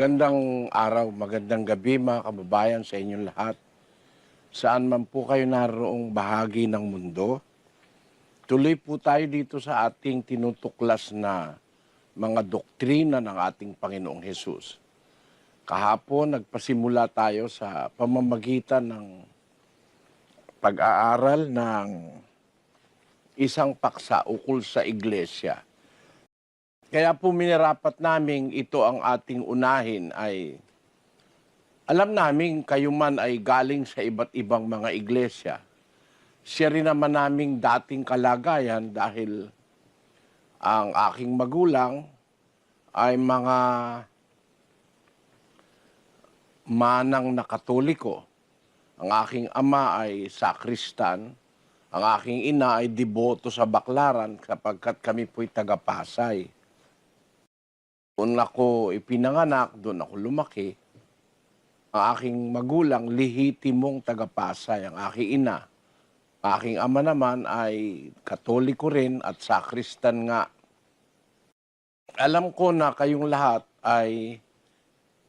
Magandang araw, magandang gabi mga kababayan sa inyong lahat. Saan man po kayo naroong bahagi ng mundo, tuloy po tayo dito sa ating tinutuklas na mga doktrina ng ating Panginoong Hesus. Kahapon, nagpasimula tayo sa pamamagitan ng pag-aaral ng isang paksa ukol sa iglesia. Kaya po minarapat naming ito ang ating unahin ay alam namin kayo man ay galing sa iba't ibang mga iglesia. Siya rin naman naming dating kalagayan dahil ang aking magulang ay mga manang na Katoliko. Ang aking ama ay sakristan. Ang aking ina ay deboto sa Baklaran sapagkat kami po'y taga-Pasay. Doon ako ipinanganak, doon ako lumaki. Ang aking magulang, lihitimong taga-Pasay, ang aking ina. Ang aking ama naman ay Katoliko rin at sakristan nga. Alam ko na kayong lahat ay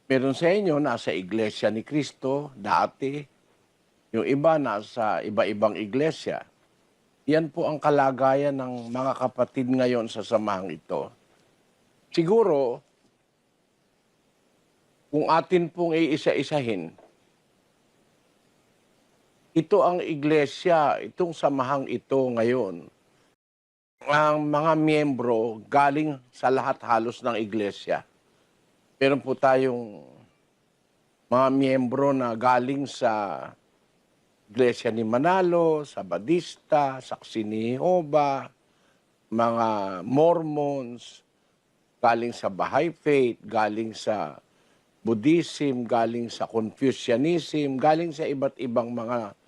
meron sa inyo nasa Iglesia ni Cristo dati, yung iba nasa iba-ibang iglesia. Yan po ang kalagayan ng mga kapatid ngayon sa samahang ito. Siguro, kung atin pong iisa-isahin, ito ang iglesia, itong samahang ito ngayon. Ang mga miyembro galing sa lahat halos ng iglesia. Meron po tayong mga miyembro na galing sa Iglesia ni Manalo, sa Badista, Saksi ni Jehovah, mga Mormons, galing sa Baha'i Faith, galing sa Buddhism, galing sa Confucianism, galing sa iba't ibang mga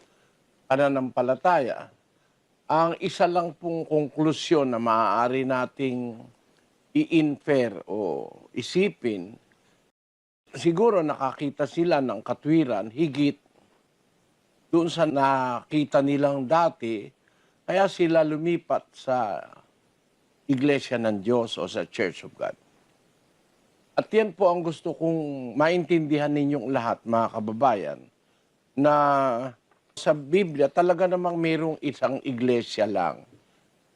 pananampalataya. Ang isa lang pong konklusyon na maaari nating i-infer o isipin, siguro nakakita sila ng katwiran higit doon sa nakita nilang dati, kaya sila lumipat sa Iglesia ng Diyos o sa Church of God. At yan po ang gusto kong maintindihan ninyong lahat, mga kababayan, na sa Biblia talaga namang mayroong isang iglesia lang.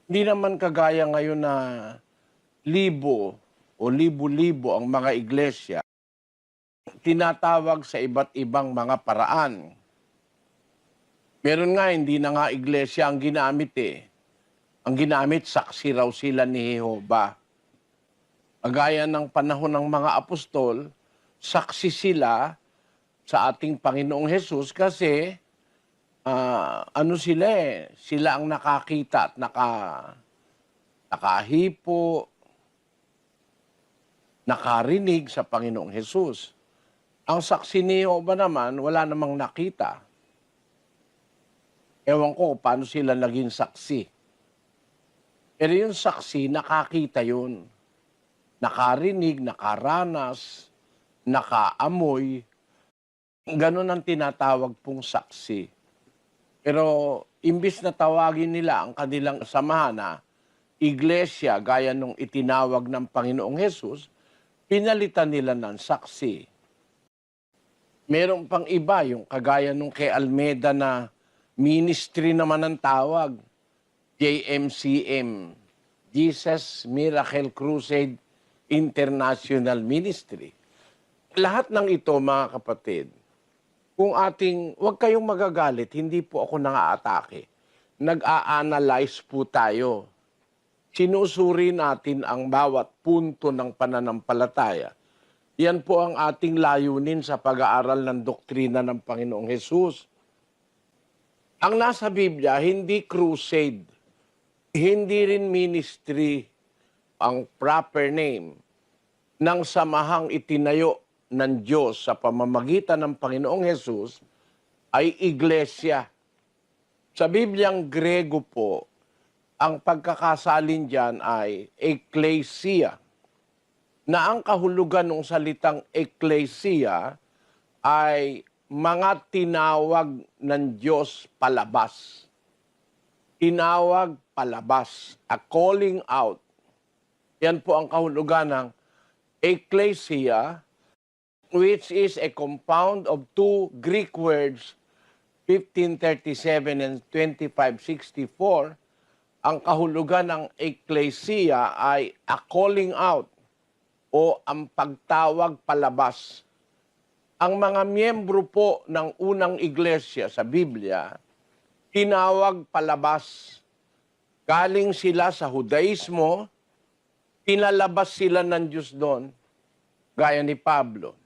Hindi naman kagaya ngayon na libo o libo-libo ang mga iglesia, tinatawag sa iba't ibang mga paraan. Meron nga, hindi na nga iglesia ang ginamit eh. Ang ginamit, saksi raw sila ni Jehovah. Agaya ng panahon ng mga apostol, saksi sila sa ating Panginoong Hesus kasi ano sila eh, sila ang nakakita at nakahipo, nakarinig sa Panginoong Hesus. Ang saksi ni Jehovah naman, wala namang nakita. Ewan ko paano sila naging saksi. Pero yung saksi, nakakita yun. Nakarinig, nakaranas, nakaamoy. Ganon ang tinatawag pong saksi. Pero imbis na tawagin nila ang kanilang samahan na iglesia gaya nung itinawag ng Panginoong Hesus, pinalitan nila ng saksi. Meron pang iba, yung kagaya nung kay Almeda na ministry naman ang tawag, JMCM, Jesus Miracle Crusade International Ministry. Lahat ng ito, mga kapatid, kung huwag kayong magagalit, hindi po ako nang-aatake. Nag-a-analyze po tayo. Sinusuri natin ang bawat punto ng pananampalataya. Yan po ang ating layunin sa pag-aaral ng doktrina ng Panginoong Hesus. Ang nasa Biblia, hindi crusade, hindi rin ministry ang proper name ng samahang itinayo ng Diyos sa pamamagitan ng Panginoong Hesus ay iglesia. Sa Bibliang Grego po, ang pagkakasalin dyan ay ecclesia, na ang kahulugan ng salitang ecclesia ay mga tinawag ng Diyos palabas. Tinawag palabas, a calling out. Yan po ang kahulugan ng ecclesia, which is a compound of two Greek words, 1537 and 2564, ang kahulugan ng ecclesia ay a calling out o ang pagtawag palabas. Ang mga miyembro po ng unang iglesia sa Biblia, tinawag palabas. Galing sila sa Judaismo, pinalabas sila ng Diyos doon, gaya ni Pablo.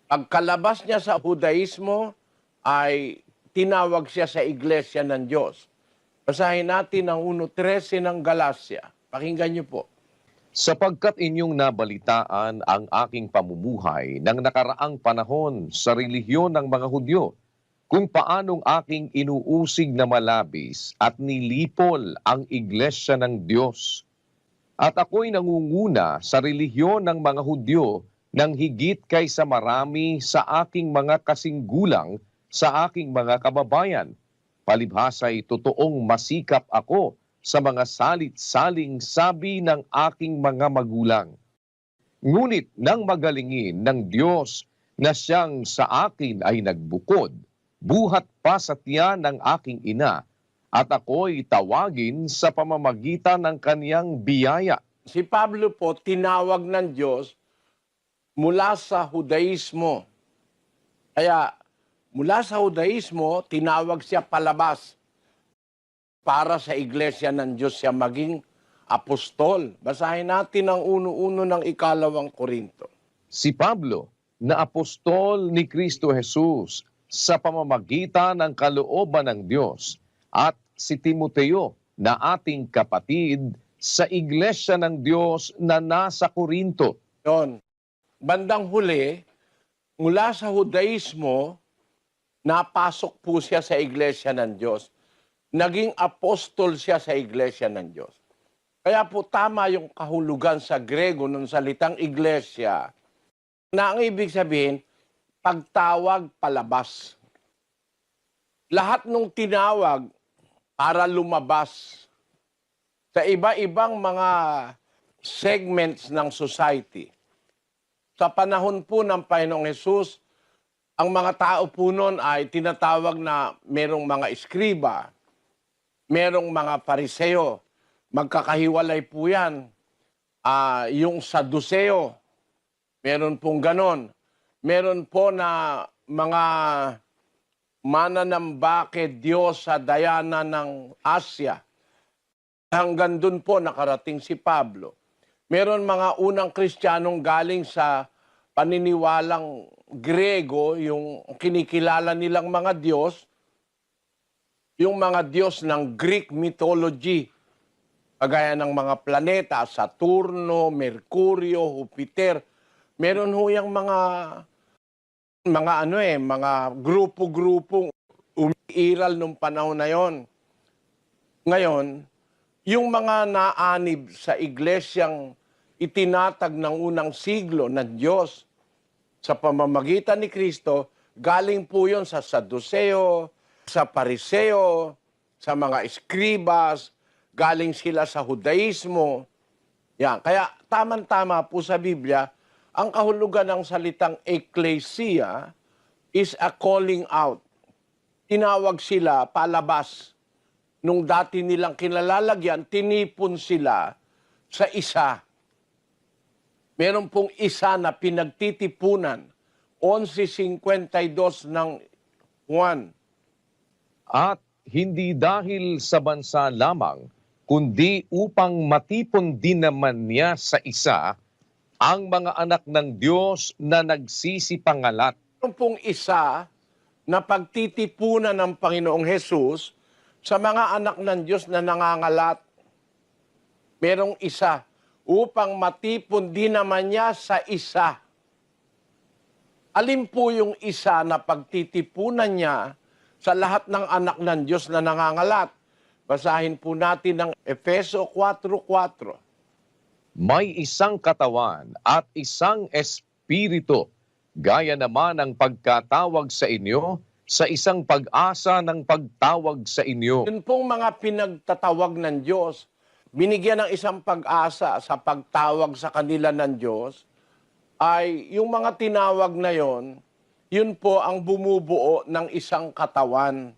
Pagkalabas niya sa Judaismo, ay tinawag siya sa iglesia ng Diyos. Basahin natin ang 1.13 ng Galacia. Pakinggan niyo po. Sapagkat inyong nabalitaan ang aking pamumuhay ng nakaraang panahon sa relihiyon ng mga Hudyo, kung paanong aking inuusig na malabis at nilipol ang iglesia ng Diyos. At ako'y nangunguna sa relihiyon ng mga Hudyo nang higit kaysa marami sa aking mga kasinggulang sa aking mga kababayan. Palibhasa'y totoong masikap ako sa mga salit-saling sabi ng aking mga magulang. Ngunit nang magalingin ng Diyos na siyang sa akin ay nagbukod, buhat pa sa tiyan ng aking ina, at ako'y tawagin sa pamamagitan ng kaniyang biyaya. Si Pablo po, tinawag ng Diyos mula sa Judaismo. Kaya mula sa Judaismo, tinawag siya palabas para sa iglesia ng Diyos siya maging apostol. Basahin natin ang 1:1 ng 2 Korinto. Si Pablo, na apostol ni Kristo Jesus sa pamamagitan ng kalooban ng Diyos, at si Timoteo, na ating kapatid sa iglesia ng Diyos na nasa Korinto. Yon. Bandang huli, mula sa Judaismo, napasok po siya sa iglesia ng Diyos. Naging apostol siya sa iglesia ng Diyos. Kaya po tama yung kahulugan sa Grego ng salitang iglesia, na ang ibig sabihin, pagtawag palabas. Lahat nung tinawag para lumabas sa iba-ibang mga segments ng society. Sa panahon po ng Panginoong Hesus, ang mga tao po noon ay tinatawag na merong mga eskriba, merong mga pariseo. Magkakahiwalay po yan. Yung Saduseo, meron pong ganon. Meron po na mga mananambake Diyos sa Diana ng Asya. Hanggang dun po nakarating si Pablo. Meron mga unang Kristiyanong galing sa paniniwalang Grego, yung kinikilala nilang mga Diyos, yung mga Diyos ng Greek mythology, kagaya ng mga planeta, Saturno, Mercurio, Jupiter. Meron ho yung mga grupo-grupong umiiral nung panahon na yon. Ngayon, yung mga naanib sa iglesyang itinatag ng unang siglo ng Diyos sa pamamagitan ni Kristo, galing po yon sa Saduseo, sa Pariseo, sa mga eskribas, galing sila sa Judaismo. Yan. Kaya tama-tama po sa Biblia, ang kahulugan ng salitang ecclesia is a calling out. Tinawag sila palabas. Nung dati nilang kinalalagyan, tinipon sila sa isa. Meron pong isa na pinagtitipunan, 11:52 ng Juan. At hindi dahil sa bansa lamang, kundi upang matipon din naman niya sa isa ang mga anak ng Diyos na nagsisipangalat. Meron pong isa na pagtitipunan ng Panginoong Hesus sa mga anak ng Diyos na nangangalat. Merong isa upang matipon din naman niya sa isa. Alin po yung isa na pagtitipunan niya sa lahat ng anak ng Diyos na nangangalat? Basahin po natin ang Efeso 4:4. May isang katawan at isang espiritu, gaya naman ang pagkatawag sa inyo sa isang pag-asa ng pagtawag sa inyo. Yun pong mga pinagtatawag ng Diyos, binigyan ng isang pag-asa sa pagtawag sa kanila ng Diyos, ay yung mga tinawag na yon, yun po ang bumubuo ng isang katawan.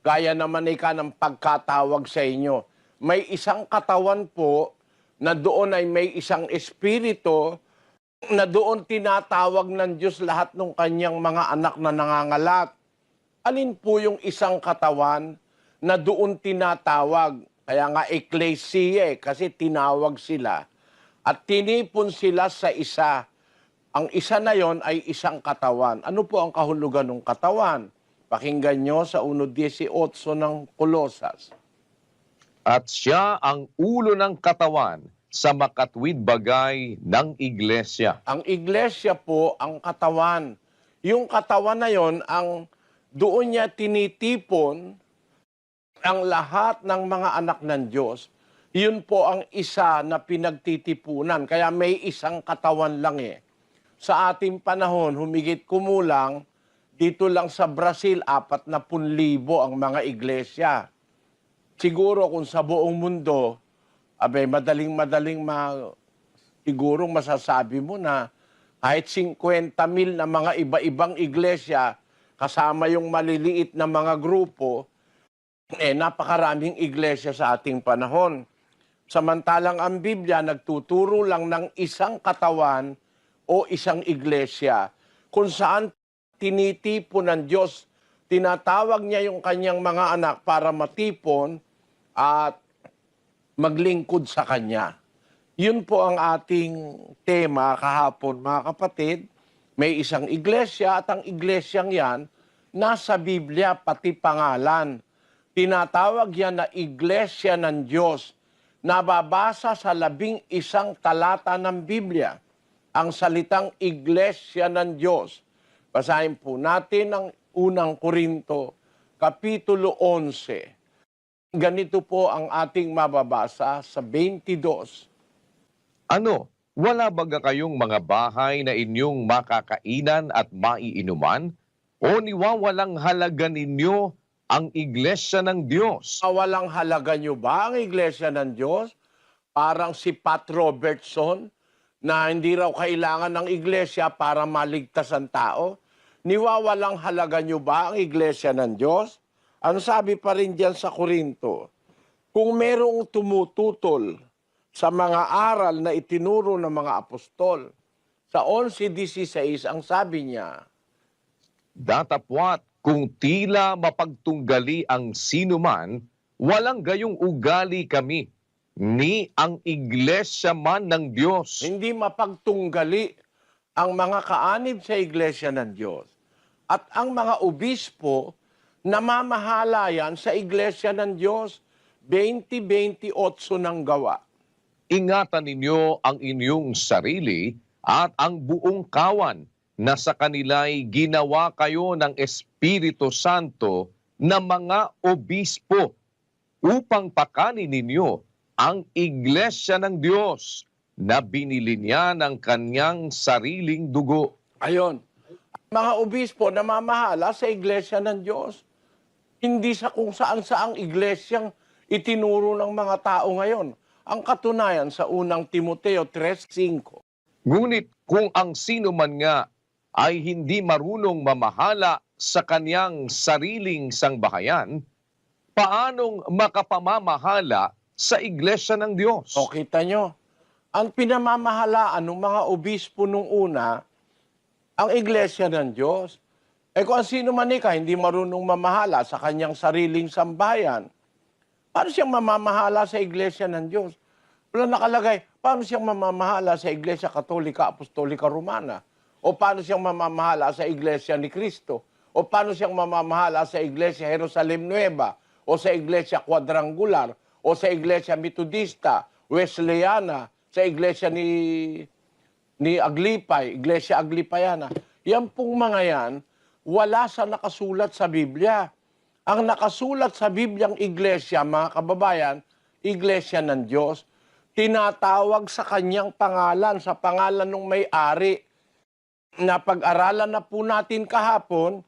Gaya naman ika ng pagkatawag sa inyo. May isang katawan po na doon ay may isang espiritu na doon tinatawag ng Diyos lahat ng kanyang mga anak na nangangalat. Alin po yung isang katawan na doon tinatawag? Kaya nga ecclesia kasi tinawag sila. At tinipon sila sa isa. Ang isa na yon ay isang katawan. Ano po ang kahulugan ng katawan? Pakinggan nyo sa 1:18 ng Kolosas. At siya ang ulo ng katawan sa makatwid bagay ng iglesia. Ang iglesia po ang katawan. Yung katawan na yon ang doon niya tinitipon ang lahat ng mga anak ng Diyos. Yun po ang isa na pinagtitipunan. Kaya may isang katawan lang eh. Sa ating panahon, humigit kumulang, dito lang sa Brazil, 40,000 ang mga iglesia. Siguro kung sa buong mundo, siguro masasabi mo na kahit 50,000 na mga iba-ibang iglesia, kasama yung maliliit na mga grupo, napakaraming iglesia sa ating panahon. Samantalang ang Biblia nagtuturo lang ng isang katawan o isang iglesia kung saan tinitipon ng Diyos. Tinatawag niya yung kanyang mga anak para matipon at maglingkod sa Kanya. Yun po ang ating tema kahapon, mga kapatid. May isang iglesia at ang iglesyang yan, nasa Biblia pati pangalan. Tinatawag yan na iglesia ng Diyos. Nababasa sa 11 talata ng Biblia ang salitang iglesia ng Diyos. Basahin po natin ang unang Korinto, Kapitulo 11. Ganito po ang ating mababasa sa 22. Ano, wala baga kayong mga bahay na inyong makakainan at maiinuman? O niwawalang halaga ninyo ang iglesia ng Diyos? Walang halaga nyo ba ang iglesia ng Diyos? Parang si Pat Robertson na hindi raw kailangan ng iglesia para maligtas ang tao. Niwawalang halaga nyo ba ang iglesia ng Diyos? Ano sabi pa rin dyan sa Korinto? Kung merong tumututol sa mga aral na itinuro ng mga apostol, sa 11:16 ang sabi niya, Datapwat kung tila mapagtunggali ang sinuman, walang gayong ugali kami, ni ang iglesia man ng Diyos. hindi mapagtunggali ang mga kaanib sa iglesia ng Diyos. At ang mga obispo, namamahala yan sa iglesia ng Diyos. 20:28 ng gawa. Ingatan ninyo ang inyong sarili at ang buong kawan na sa kanila'y ginawa kayo ng Espiritu Santo na mga obispo upang pakanin ninyo ang iglesia ng Diyos na binili niya ng kanyang sariling dugo. Ayon, mga obispo namamahala sa iglesia ng Diyos. Hindi sa kung saan-saang iglesyang itinuro ng mga tao ngayon. Ang katunayan sa unang Timoteo 3:5. Ngunit kung ang sino man nga ay hindi marunong mamahala sa kanyang sariling sangbahayan, paanong makapamamahala sa iglesia ng Diyos? O kita nyo, ang pinamamahalaan ng mga obispo nung una, ang iglesia ng Diyos. Kung ang sino man hindi marunong mamahala sa kanyang sariling sambayan, paano siyang mamamahala sa iglesia ng Diyos? Wala nakalagay, paano siyang mamamahala sa iglesia Katolika, Apostolika, Romana? O paano siyang mamamahala sa iglesia ni Cristo? O paano siyang mamamahala sa iglesia Jerusalem Nueva? O sa iglesia Quadrangular? O sa iglesia Metodista, Wesleyana? Sa iglesia ni Aglipay, iglesia Aglipayana? Yan pong mga yan, wala sa nakasulat sa Biblia. Ang nakasulat sa Bibliang iglesia, mga kababayan, iglesia ng Diyos, tinatawag sa kanyang pangalan, sa pangalan ng may-ari. Na pag-aralan na po natin kahapon,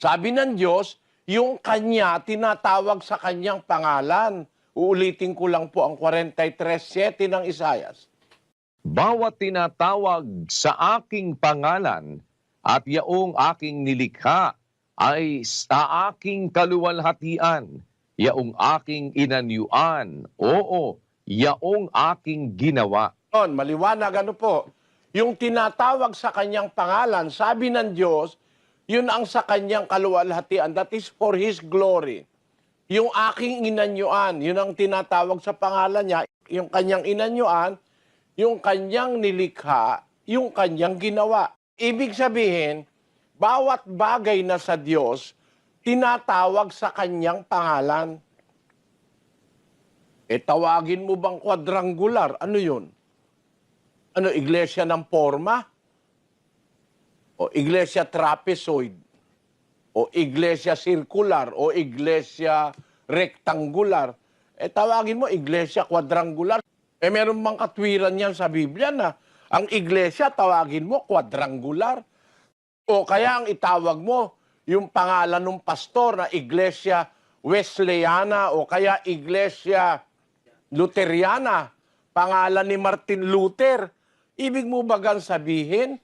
sabi ng Diyos, yung kanya tinatawag sa kanyang pangalan. Uulitin ko lang po ang 43:7 ng Isaias. Bawat tinatawag sa aking pangalan at yaong aking nilikha ay sa aking kaluwalhatian, yaong aking inanyuan, oo, yaong aking ginawa. Maliwanag ano po, yung tinatawag sa kanyang pangalan, sabi ng Diyos, yun ang sa kanyang kaluwalhatian. That is for His glory. Yung aking inanyuan, yun ang tinatawag sa pangalan niya. Yung kanyang inanyuan, yung kanyang nilikha, yung kanyang ginawa. Ibig sabihin, bawat bagay na sa Diyos, tinatawag sa kanyang pangalan. Tawagin mo bang quadrangular? Ano yun? Ano, iglesia ng forma? O iglesia trapezoid? O iglesia circular? O iglesia rectangular? Tawagin mo iglesia quadrangular. Meron bang katwiran yan sa Biblia na ang iglesia, tawagin mo quadrangular? O kaya ang itawag mo, yung pangalan ng pastor na iglesia Wesleyana o kaya iglesia Luteriana, pangalan ni Martin Luther. Ibig mo bagang sabihin,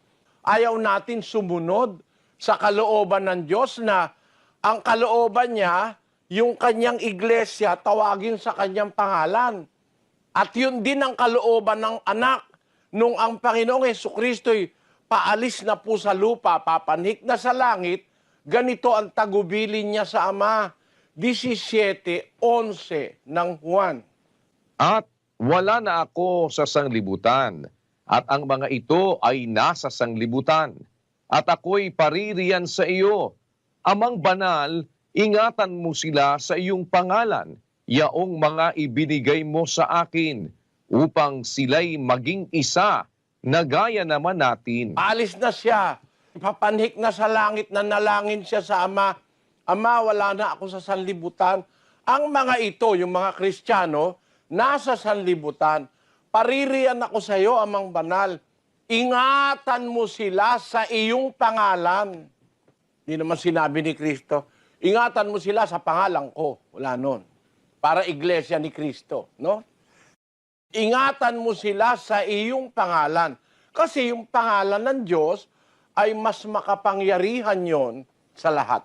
ayaw natin sumunod sa kalooban ng Diyos na ang kalooban niya, yung kanyang iglesia, tawagin sa kanyang pangalan. At yun din ang kalooban ng anak nung ang Panginoong Hesukristo'y paalis na po sa lupa, papanhik na sa langit, ganito ang tagubilin niya sa Ama. 17:11 ng Juan. At wala na ako sa sanglibutan, at ang mga ito ay nasa sanglibutan, at ako'y paririyan sa iyo. Amang banal, ingatan mo sila sa iyong pangalan, yaong mga ibinigay mo sa akin, upang sila'y maging isa, na gaya naman natin. Alis na siya. Papanhik na sa langit, na nalangin siya sa Ama. Ama, wala na ako sa sanlibutan. Ang mga ito, yung mga Kristiyano, nasa sanlibutan. Paririyan ako sa iyo, Amang Banal. Ingatan mo sila sa iyong pangalan. Hindi naman sinabi ni Kristo, ingatan mo sila sa pangalan ko. Wala nun. Para iglesia ni Kristo, no? Ingatan mo sila sa iyong pangalan. Kasi yung pangalan ng Diyos ay mas makapangyarihan yon sa lahat.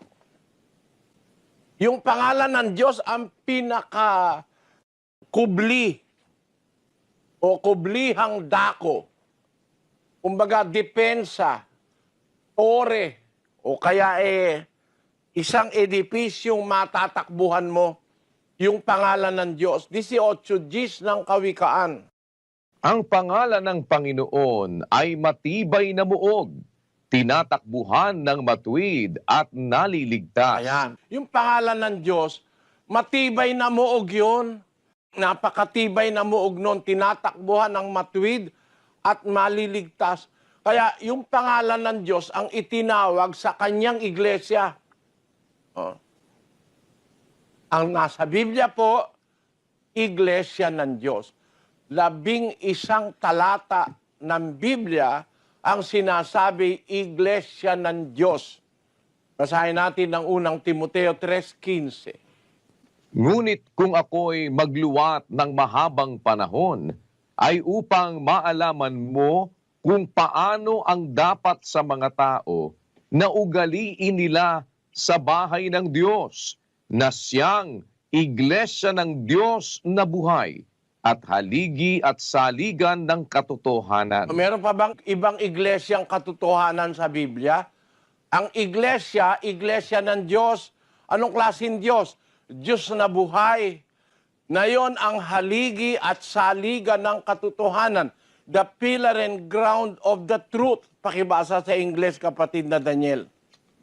Yung pangalan ng Diyos ang pinaka-kubli o kublihang dako. Kumbaga, depensa, tore, o kaya isang edipisyong matatakbuhan mo, yung pangalan ng Diyos. 18 Gs ng Kawikaan. Ang pangalan ng Panginoon ay matibay na muog, tinatakbuhan ng matuwid at naliligtas. Ayan. Yung pangalan ng Diyos, matibay na muog yun. Napakatibay na muog nun, tinatakbuhan ng matuwid at maliligtas. Kaya yung pangalan ng Diyos ang itinawag sa kanyang iglesia. Ang nasa Biblia po, iglesia ng Diyos. 11 talata ng Biblia ang sinasabi iglesia ng Diyos. Basahin natin ang unang Timoteo 3:15. Ngunit kung ako'y magluwat ng mahabang panahon, ay upang maalaman mo kung paano ang dapat sa mga tao na ugaliin nila sa bahay ng Diyos, na siyang iglesia ng Diyos na buhay at haligi at saligan ng katotohanan. Meron pa bang ibang iglesyang katotohanan sa Biblia? Ang iglesia, iglesia ng Diyos. Anong klaseng Diyos? Diyos na buhay. Na yon ang haligi at saligan ng katotohanan. The pillar and ground of the truth. Pakibasa sa Ingles, kapatid na Daniel.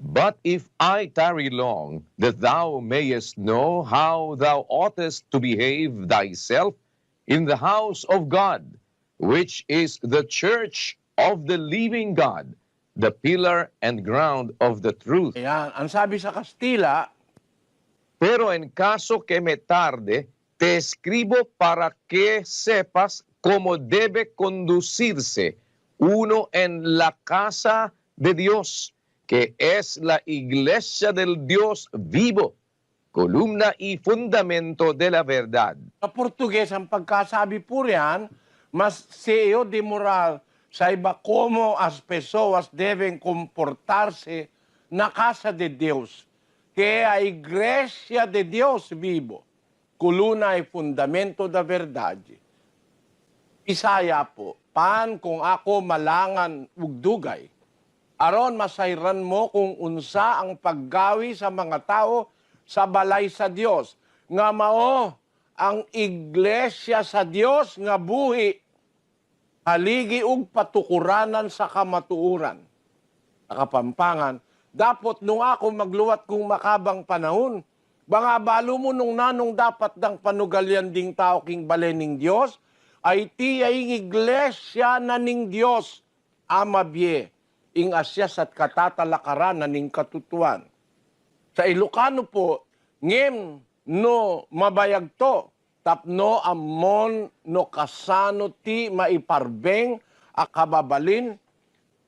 But if I tarry long, that thou mayest know how thou oughtest to behave thyself in the house of God, which is the church of the living God, the pillar and ground of the truth. Ayan. Ang sabi sa Kastila, Pero en caso que me tarde, te escribo para que sepas cómo debe conducirse uno en la casa de Dios, que es la iglesia del Dios vivo, columna y fundamento de la verdad. sa Portugues, ang pagkasabi po riyan, mas CEO de moral saiba como as pessoas devem comportarse na casa de Deus, que é a igreja de Deus vivo, coluna e fundamento da verdade. Isaya po, paan kung ako malangan ug dugay, aron masayran mo kung unsa ang paggawi sa mga tao sa balay sa Dios, nga mao ang iglesia sa Dios nga buhi, haligi ug patukuranan sa kamatuoran. Nakapampangan, dapat nung ako magluwat kung makabang panahon, banga balo mo nung nanong dapat dang panugalyan ding tao king balening Dios, ay tiyay iglesia na ning Dios, amabye, ing asyas at katatalakaran na ning katutuan. Sa Ilocano po, ngem no mabayag to, tapno ammon no kasano ti maiparbeng akababalin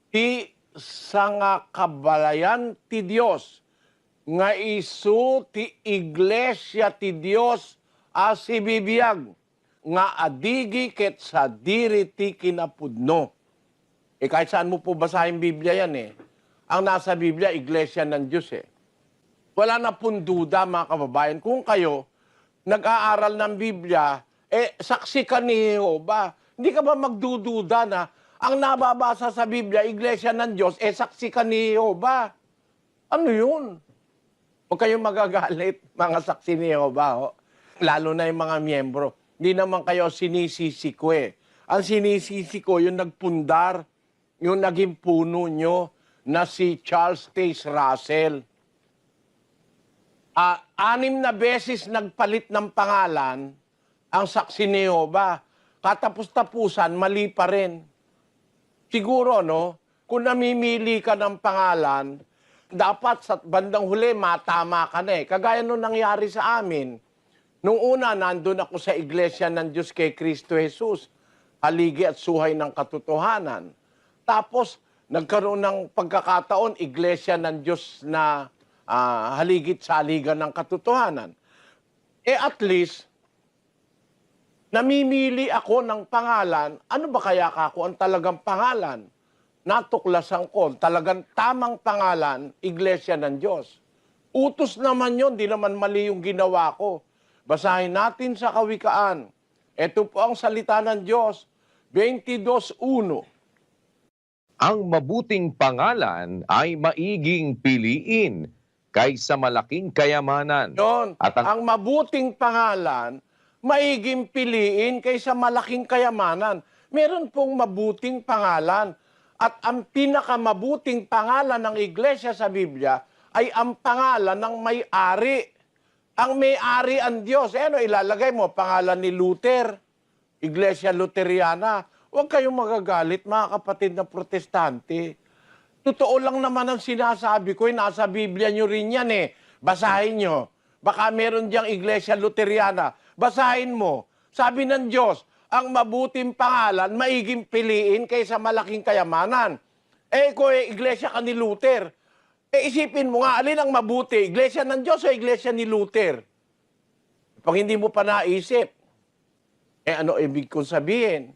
ti sanga kabalayan ti Dios nga isu ti iglesia ti Dios as ibibiyag nga adigi ket sa diri ti kinapudno. Kahit saan mo po basahin Biblia yan Ang nasa Biblia, iglesia ng Diyos Wala na pong duda mga kababayan. Kung kayo nag-aaral ng Biblia, saksi ka ni Jehovah. Hindi ka ba magdududa na ang nababasa sa Biblia, iglesia ng Diyos, saksi ka ni Jehovah? Ano yun? Huwag kayong magagalit, mga saksi ni Jehovah. Lalo na yung mga miyembro. Hindi naman kayo sinisisi ko Ang sinisisi ko, yung nagpundar, yung naging puno nyo na si Charles Taze Russell. 6 na beses nagpalit ng pangalan ang saksi ni Jehovah. Katapos-tapusan, mali pa rin. Siguro, kung namimili ka ng pangalan, dapat sa bandang huli, matama ka na Kagaya nung nangyari sa amin. Nung una, nandun ako sa iglesia ng Diyos kay Kristo Jesus, haligi at suhay ng katotohanan. Tapos, nagkaroon ng pagkakataon, iglesia ng Diyos na haligit sa haligan ng katotohanan. At least, namimili ako ng pangalan. Ano ba kaya ako ang talagang pangalan? Natuklasan ko, talagang tamang pangalan, iglesia ng Diyos. Utos naman yon, di naman mali yung ginawa ko. Basahin natin sa Kawikaan. Ito po ang salita ng Diyos, 22:1. Ang mabuting pangalan ay maiging piliin kaysa malaking kayamanan. Yon, At ang mabuting pangalan, maiging piliin kaysa malaking kayamanan. Meron pong mabuting pangalan. At ang pinakamabuting pangalan ng iglesia sa Biblia ay ang pangalan ng may-ari. Ang may-ari ang Diyos. Ilalagay mo, pangalan ni Luther, Iglesia Luteriana. Huwag kayong magagalit, mga kapatid na protestante. Totoo lang naman ang sinasabi ko, nasa Biblia nyo rin yan Basahin nyo. Baka meron diyang Iglesia Luteriana. Basahin mo. Sabi ng Diyos, ang mabuting pangalan, maiging piliin kaysa malaking kayamanan. Kung iglesia ka ni Luther, isipin mo nga, alin ang mabuti? Iglesia ng Diyos o iglesia ni Luther? Pag hindi mo pa naisip, ano ibig kong sabihin?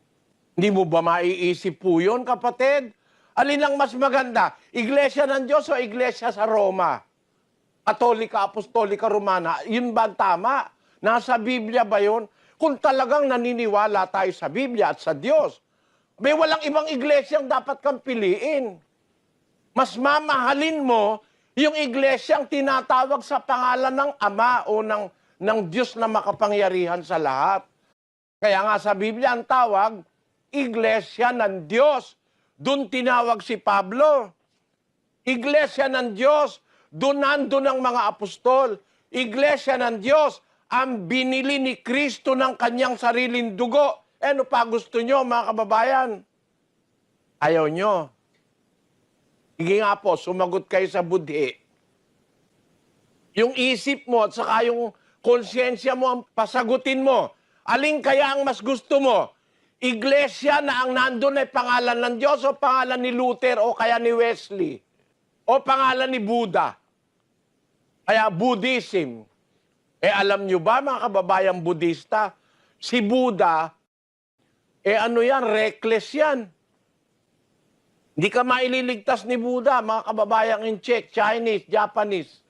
Hindi mo ba maiisip po yun, kapatid? Alin ang mas maganda? Iglesia ng Diyos o iglesia sa Roma? Katolika, Apostolika, Romana, yun ba tama? Nasa Biblia ba yun? Kung talagang naniniwala tayo sa Biblia at sa Diyos, may walang ibang iglesyang dapat kang piliin. Mas mamahalin mo yung iglesyang tinatawag sa pangalan ng Ama o ng Diyos na makapangyarihan sa lahat. Kaya nga sa Biblia ang tawag, Iglesia ng Diyos. Doon tinawag si Pablo. Iglesia ng Diyos, doon nandun ang mga apostol. Iglesia ng Diyos, ang binili ni Kristo ng kanyang sariling dugo. Ano pa gusto nyo, mga kababayan? Ayaw nyo. Sige nga po, sumagot kayo sa budhi. Yung isip mo at saka yung konsyensya mo ang pasagutin mo. Alin kaya ang mas gusto mo? Iglesia na ang nandun ay pangalan ng Diyos o pangalan ni Luther o kaya ni Wesley? O pangalan ni Buddha? Kaya Buddhism. Alam nyo ba, mga kababayang Budista, si Buddha, Ano yan, reckless yan. Hindi ka maililigtas ni Buddha, mga kababayang in Czech, Chinese, Japanese.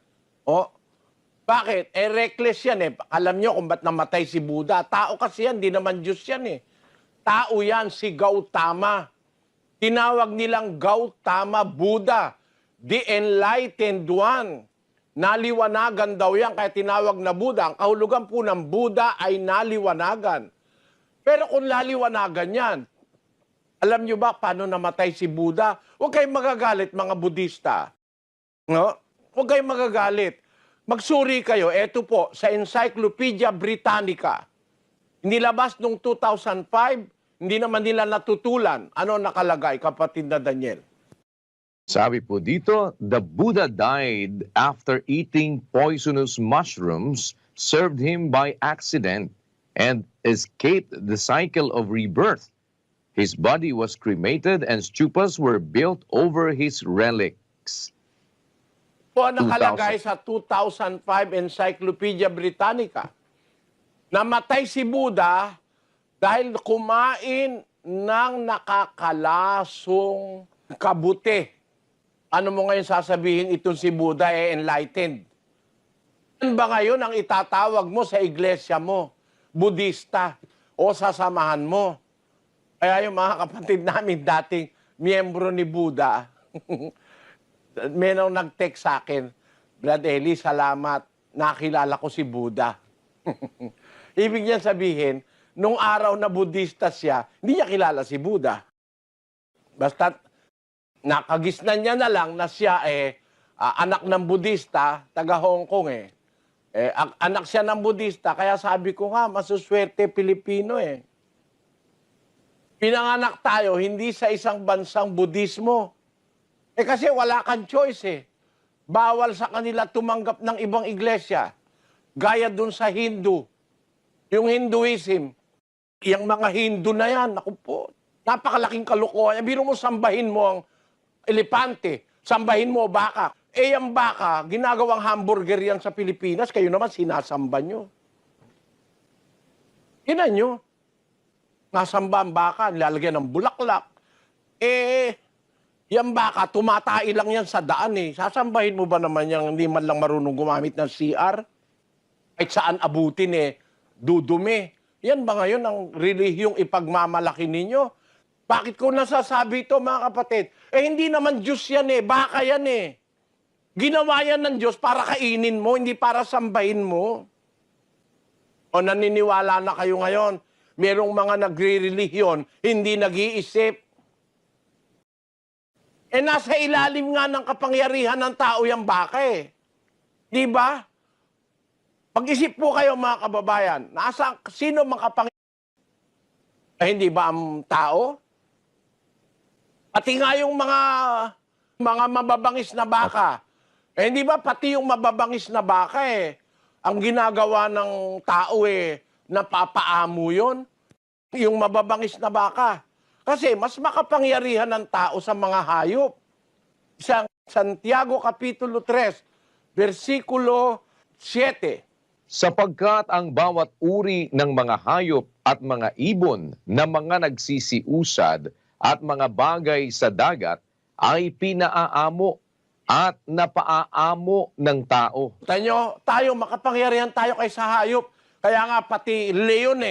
Bakit? Reckless yan eh. Alam nyo kung ba't namatay si Buddha. Tao kasi yan, di naman Diyos yan eh. Tao yan, si Gautama. Tinawag nilang Gautama Buddha, the enlightened one. Naliwanagan daw yan, kaya tinawag na Buddha. Ang kahulugan po ng Buddha ay naliwanagan. Pero kung laliwanagan yan, alam nyo ba paano namatay si Buddha? Huwag kayong magagalit, mga Budista. No? Huwag kayong magagalit. Magsuri kayo. Ito po, sa Encyclopedia Britannica. Nilabas noong 2005, hindi naman nila natutulan. Ano nakalagay, kapatid na Daniel? Sabi po dito, the Buddha died after eating poisonous mushrooms served him by accident and escaped the cycle of rebirth. His body was cremated and stupas were built over his relics. Po nakalagay sa 2005 Encyclopedia Britannica. Namatay si Buddha dahil kumain ng nakakalasong kabuti. Ano mo ngayon sasabihin itong si Buddha enlightened? Yan ba ngayon ang itatawag mo sa iglesia mo? Budista o sasamahan mo? Kaya yung mga kapatid namin dating miyembro ni Buddha, may nang nag-text sa akin, Brad Eli, salamat, nakilala ko si Buddha. Ibig niyan sabihin, nung araw na Budista siya, hindi niya kilala si Buddha. Basta nakagisnan niya na lang na siya anak ng Budista, taga Hong Kong anak siya ng Budista, kaya sabi ko nga, masuswerte Pilipino Pinanganak tayo hindi sa isang bansang Budismo. Kasi wala kang choice Bawal sa kanila tumanggap ng ibang iglesia. Gaya dun sa Hindu. Yung Hinduism. Yung mga Hindu na yan, naku po, napakalaking kalokohan. Biro mo, sambahin mo ang elepante. Sambahin mo baka. Yung baka, ginagawang hamburger yan sa Pilipinas. Kayo naman sinasamba nyo. Tinan nyo. Nasamba ang baka, nilalagyan ng bulaklak. Yung baka, tumatai lang yan sa daan Sasambahin mo ba naman yung hindi man lang marunong gumamit ng CR? Kahit saan abutin dudumi. Yan ba ngayon ang relihiyong ipagmamalaki ninyo? Bakit ko nasasabi ito, mga kapatid? Hindi naman Diyos yan baka yan Ginawa yan ng Diyos para kainin mo, hindi para sambahin mo. O naniniwala na kayo ngayon, merong mga nagre-relihiyon, hindi nag-iisip. Nasa ilalim nga ng kapangyarihan ng tao yung baka Di ba? Pag-isip po kayo, mga kababayan, sino makapangyarihan? Hindi ba ang tao? Pati nga yung mga mababangis na baka. Hindi ba pati yung mababangis na baka ang ginagawa ng tao napapaamo yun? Yung mababangis na baka. Kasi mas makapangyarihan ng tao sa mga hayop. Sa Santiago Kapitulo 3, versikulo 7. Sapagkat ang bawat uri ng mga hayop at mga ibon na mga nagsisiusad at mga bagay sa dagat ay pinaaamo at napaaamo ng tao. Tayo makapangyarihan tayo kaysa hayop. Kaya nga pati leon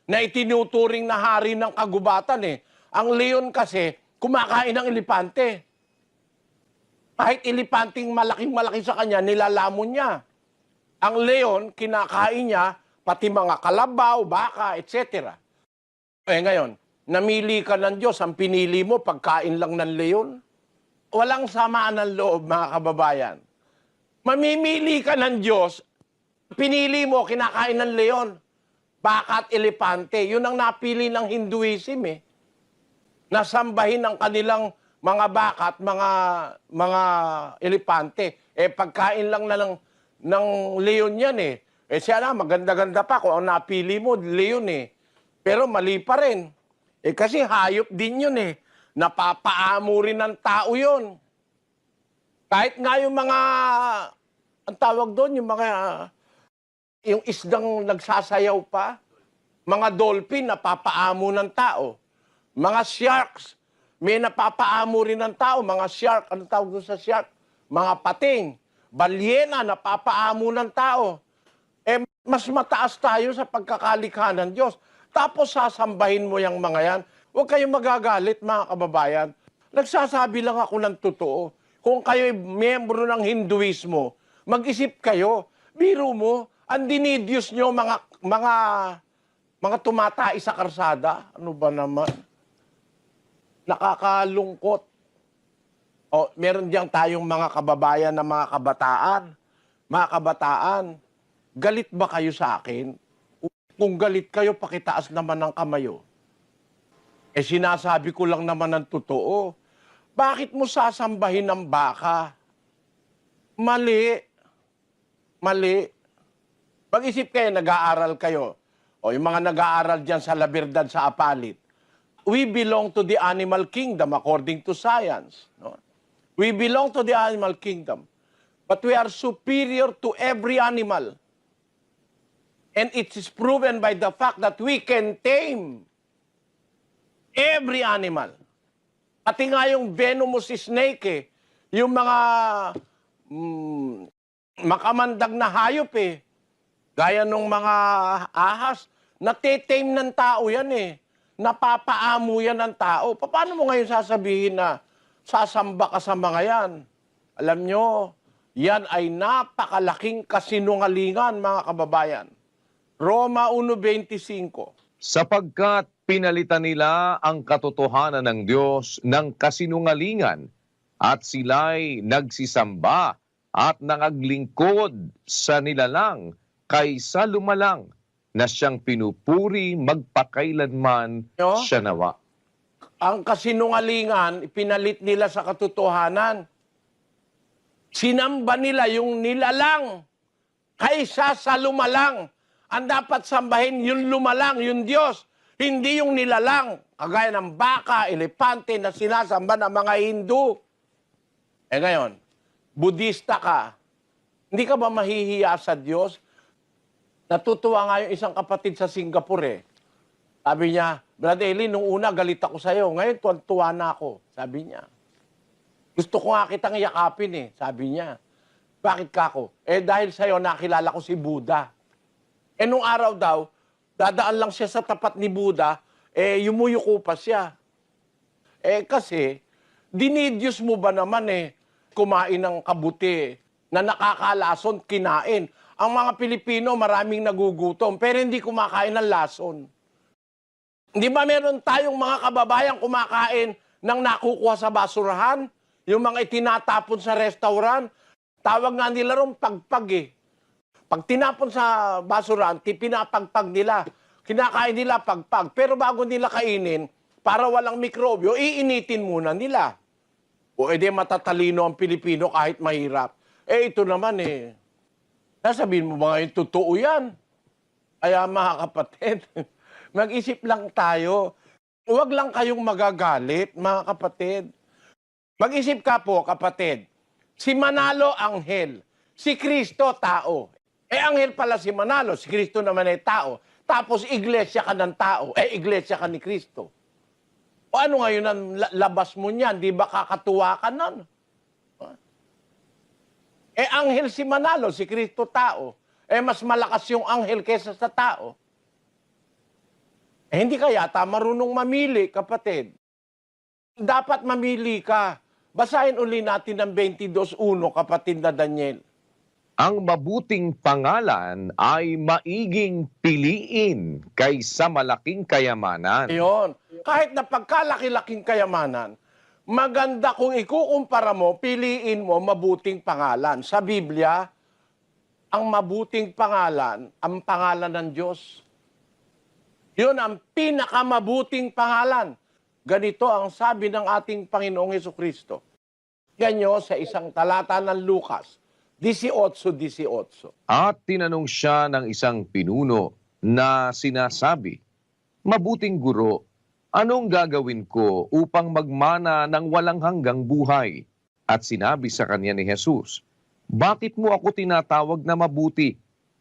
na itinuturing na hari ng kagubatan Ang leon kasi kumakain ng elepante. Kahit elepanting malaking-malaki sa kanya, nilalamon niya. Ang leon, kinakain niya pati mga kalabaw, baka, etc. Ngayon, namili ka ng Diyos, ang pinili mo, pagkain lang ng leon. Walang samaan ng loob, mga kababayan. Mamimili ka ng Diyos, pinili mo, kinakain ng leon, baka at elepante. Yun ang napili ng Hinduism Nasambahin ng kanilang mga baka at mga elepante. Pagkain lang na ng leon yan siya na, maganda-ganda pa kung ang napili mo, leon Pero mali pa rin. Kasi hayop din yun Napapaamo rin ng tao yun. Kahit nga yung mga, ang tawag doon, yung isdang nagsasayaw pa, Mga dolphin, napapaamo ng tao. Mga sharks, may napapaamo rin ng tao. Mga shark, ano tawag doon sa shark? Mga pating. Balyena, napapaamo ng tao. Eh, mas mataas tayo sa pagkakalikha ng Diyos. Tapos sasambahin mo yung mga yan. Huwag kayong magagalit, mga kababayan. Nagsasabi lang ako ng totoo. Kung kayo'y miyembro ng Hinduismo, mag-isip kayo. Biro mo, ang dinidyos nyo, mga tumatai sa karsada. Ano ba naman? Nakakalungkot. O, meron diyang tayong mga kababayan na mga kabataan. Mga kabataan, galit ba kayo sa akin? Kung galit kayo, pakitaas naman ng kamayo. Eh sinasabi ko lang naman ng totoo. Bakit mo sasambahin ng baka? Mali. Mali. Mag-isip kayo, nag-aaral kayo. O yung mga nag-aaral dyan sa La Verdad sa Apalit. We belong to the animal kingdom according to science. No? We belong to the animal kingdom. But we are superior to every animal. And it is proven by the fact that we can tame every animal. Pati nga yung venomous snake yung mga makamandag na hayop gaya nung mga ahas, natetame ng tao yan Napapaamo yan ng tao. Paano mo ngayon sasabihin na sasamba ka sa mga yan? Alam nyo, yan ay napakalaking kasinungalingan, mga kababayan. Roma 1:25. Sapagkat pinalitan nila ang katotohanan ng Diyos ng kasinungalingan at sila'y nagsisamba at nangaglingkod sa nilalang kaysa lumalang na siyang pinupuri magpakailanman No? siya nawa. Ang kasinungalingan, pinalit nila sa katotohanan. Sinamba nila yung nilalang kaysa sa lumalang. Ang dapat sambahin yung lumalang, yung Diyos. Hindi yung nilalang, kagaya ng baka, elepante na sinasamba ng mga Hindu. Eh ngayon, Budista ka, hindi ka ba mahihiya sa Diyos? Natutuwa nga yung isang kapatid sa Singapore Sabi niya, Brad Eli, nung una galit ako sa'yo, ngayon tuwa na ako. Sabi niya. Gusto ko nga kitang yakapin sabi niya. Bakit ka ako? Dahil sa'yo nakilala ko si Buddha. Nung araw daw, dadaan lang siya sa tapat ni Buddha, yumuyuko pa siya. Kasi, dinidyos mo ba naman kumain ng kabuti na nakakalason, kinain. Ang mga Pilipino, maraming nagugutom, pero hindi kumakain ng lason. Di ba meron tayong mga kababayan kumakain ng nakukuha sa basurahan? Yung mga itinatapon sa restaurant, tawag nga nila ron pagpag Pag tinapon sa basurahan, pinapagpag nila. Kinakain nila pagpag. Pero bago nila kainin, para walang mikrobyo, iinitin muna nila. O edi matatalino ang Pilipino kahit mahirap. Ito naman sasabihin mo ba ngayon, totoo yan? Kaya mga kapatid, mag-isip lang tayo. Huwag lang kayong magagalit, mga kapatid. Mag-isip ka po, kapatid. Si Manalo, anghel. Si Kristo, tao. Anghel pala si Manalo. Si Kristo naman ay tao. Tapos, iglesia ka ng tao. Iglesia ka ni Kristo. O ano ngayon ang labas mo niyan? Di ba kakatuwa ka nun? Anghel si Manalo, si Kristo tao. Mas malakas yung anghel kaysa sa tao. Hindi ka yata marunong mamili, kapatid. Dapat mamili ka. Basahin uli natin ang 22:1, kapatid na Daniel. Ang mabuting pangalan ay maiging piliin kaysa malaking kayamanan. Ayun. Kahit na pagkalaki-laking kayamanan, maganda kung ikukumpara mo, piliin mo mabuting pangalan. Sa Biblia, ang mabuting pangalan, ang pangalan ng Diyos. Yun ang pinakamabuting pangalan. Ganito ang sabi ng ating Panginoong Hesukristo. Ganyo sa isang talata ng Lucas, 18:18. At tinanong siya ng isang pinuno na sinasabi, Mabuting guro, anong gagawin ko upang magmana ng walang hanggang buhay? At sinabi sa kanya ni Jesus, Bakit mo ako tinatawag na mabuti?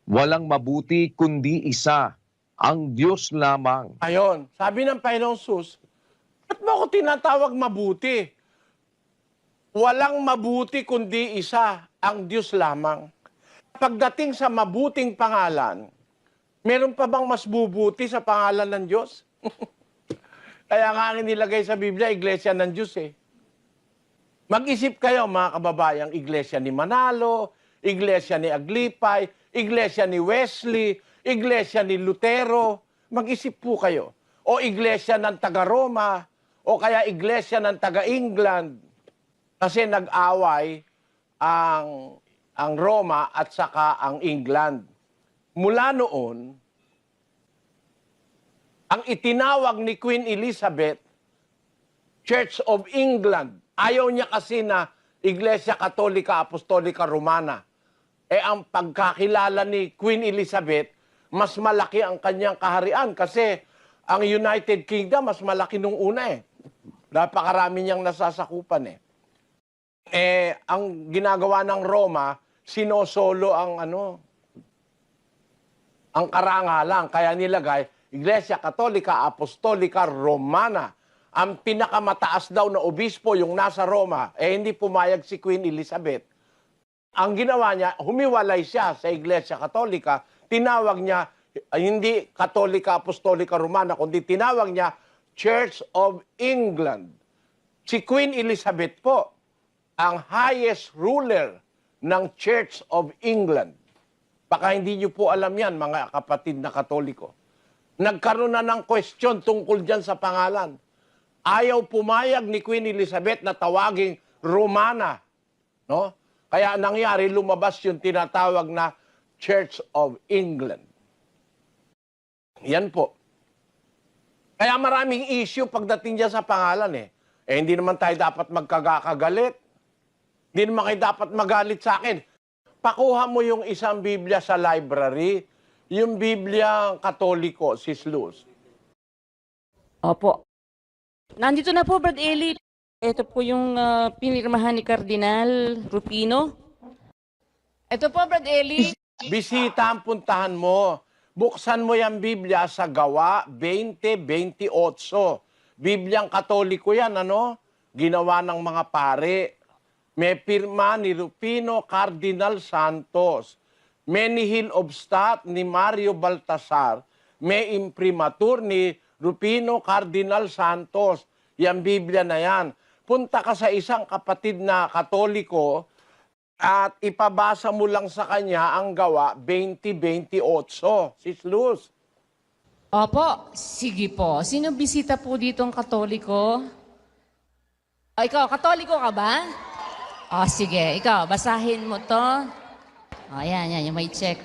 Walang mabuti kundi isa. ang Diyos lamang. Ayon, sabi ng Panginoong Sus, ba't mo ako tinatawag mabuti? Walang mabuti kundi isa, ang Diyos lamang. Pagdating sa mabuting pangalan, meron pa bang mas bubuti sa pangalan ng Diyos? Kaya nga ang nilagay sa Biblia, Iglesia ng Diyos eh. Mag-isip kayo mga kababayang Iglesia ni Manalo, Iglesia ni Aglipay, Iglesia ni Wesley, Iglesia ni Lutero. Mag-isip po kayo. O Iglesia ng taga-Roma, o kaya Iglesia ng taga-England. Kasi nag-away ang Roma at saka ang England. Mula noon, ang itinawag ni Queen Elizabeth, Church of England. Ayaw niya kasi na Iglesia Katolika Apostolika Romana. Ang pagkakilala ni Queen Elizabeth, mas malaki ang kanyang kaharian kasi ang United Kingdom mas malaki nung una eh. Napakarami niyang nasasakupan eh. Ang ginagawa ng Roma, sinosolo ang ang karangalan. Kaya nilagay, Iglesia Katolika Apostolika Romana. Ang pinakamataas daw na obispo yung nasa Roma, hindi pumayag si Queen Elizabeth. Ang ginawa niya, humiwalay siya sa Iglesia Katolika, tinawag niya, hindi Katolika Apostolika Romana, kundi tinawag niya Church of England. Si Queen Elizabeth po, ang highest ruler ng Church of England. Baka hindi niyo po alam yan, mga kapatid na Katoliko. Nagkaroon na ng question tungkol dyan sa pangalan. Ayaw pumayag ni Queen Elizabeth na tawaging Romana. No? Kaya nangyari, lumabas yung tinatawag na Church of England. Yan po. Kaya maraming issue pagdating dyan sa pangalan eh. Hindi naman tayo dapat magkagakagalit. Hindi naman kayo dapat magalit sa akin. Pakuha mo yung isang Biblia sa library, yung Biblia Katoliko, Sis Luz. Opo. Nandito na po, Brad Eli. Ito po yung pinirmahan ni Cardinal Rufino. Ito po, Brad Eli. Bisita ang puntahan mo. Buksan mo yung Biblia sa Gawa 20:28. Bibliang Katoliko yan, Ginawa ng mga pare. May pirma ni Rufino Cardinal Santos. May nihil obstat ni Mario Baltasar. May imprimatur ni Rufino Cardinal Santos. Yang Biblia na yan. Punta ka sa isang kapatid na Katoliko at ipabasa mo lang sa kanya ang Gawa 20:28. Sis Luz. Opo, sige po. Sino bisita po dito ang Katoliko? Ikaw, Katoliko ka ba? Sige. Ikaw, basahin mo to. Yan, yung may check.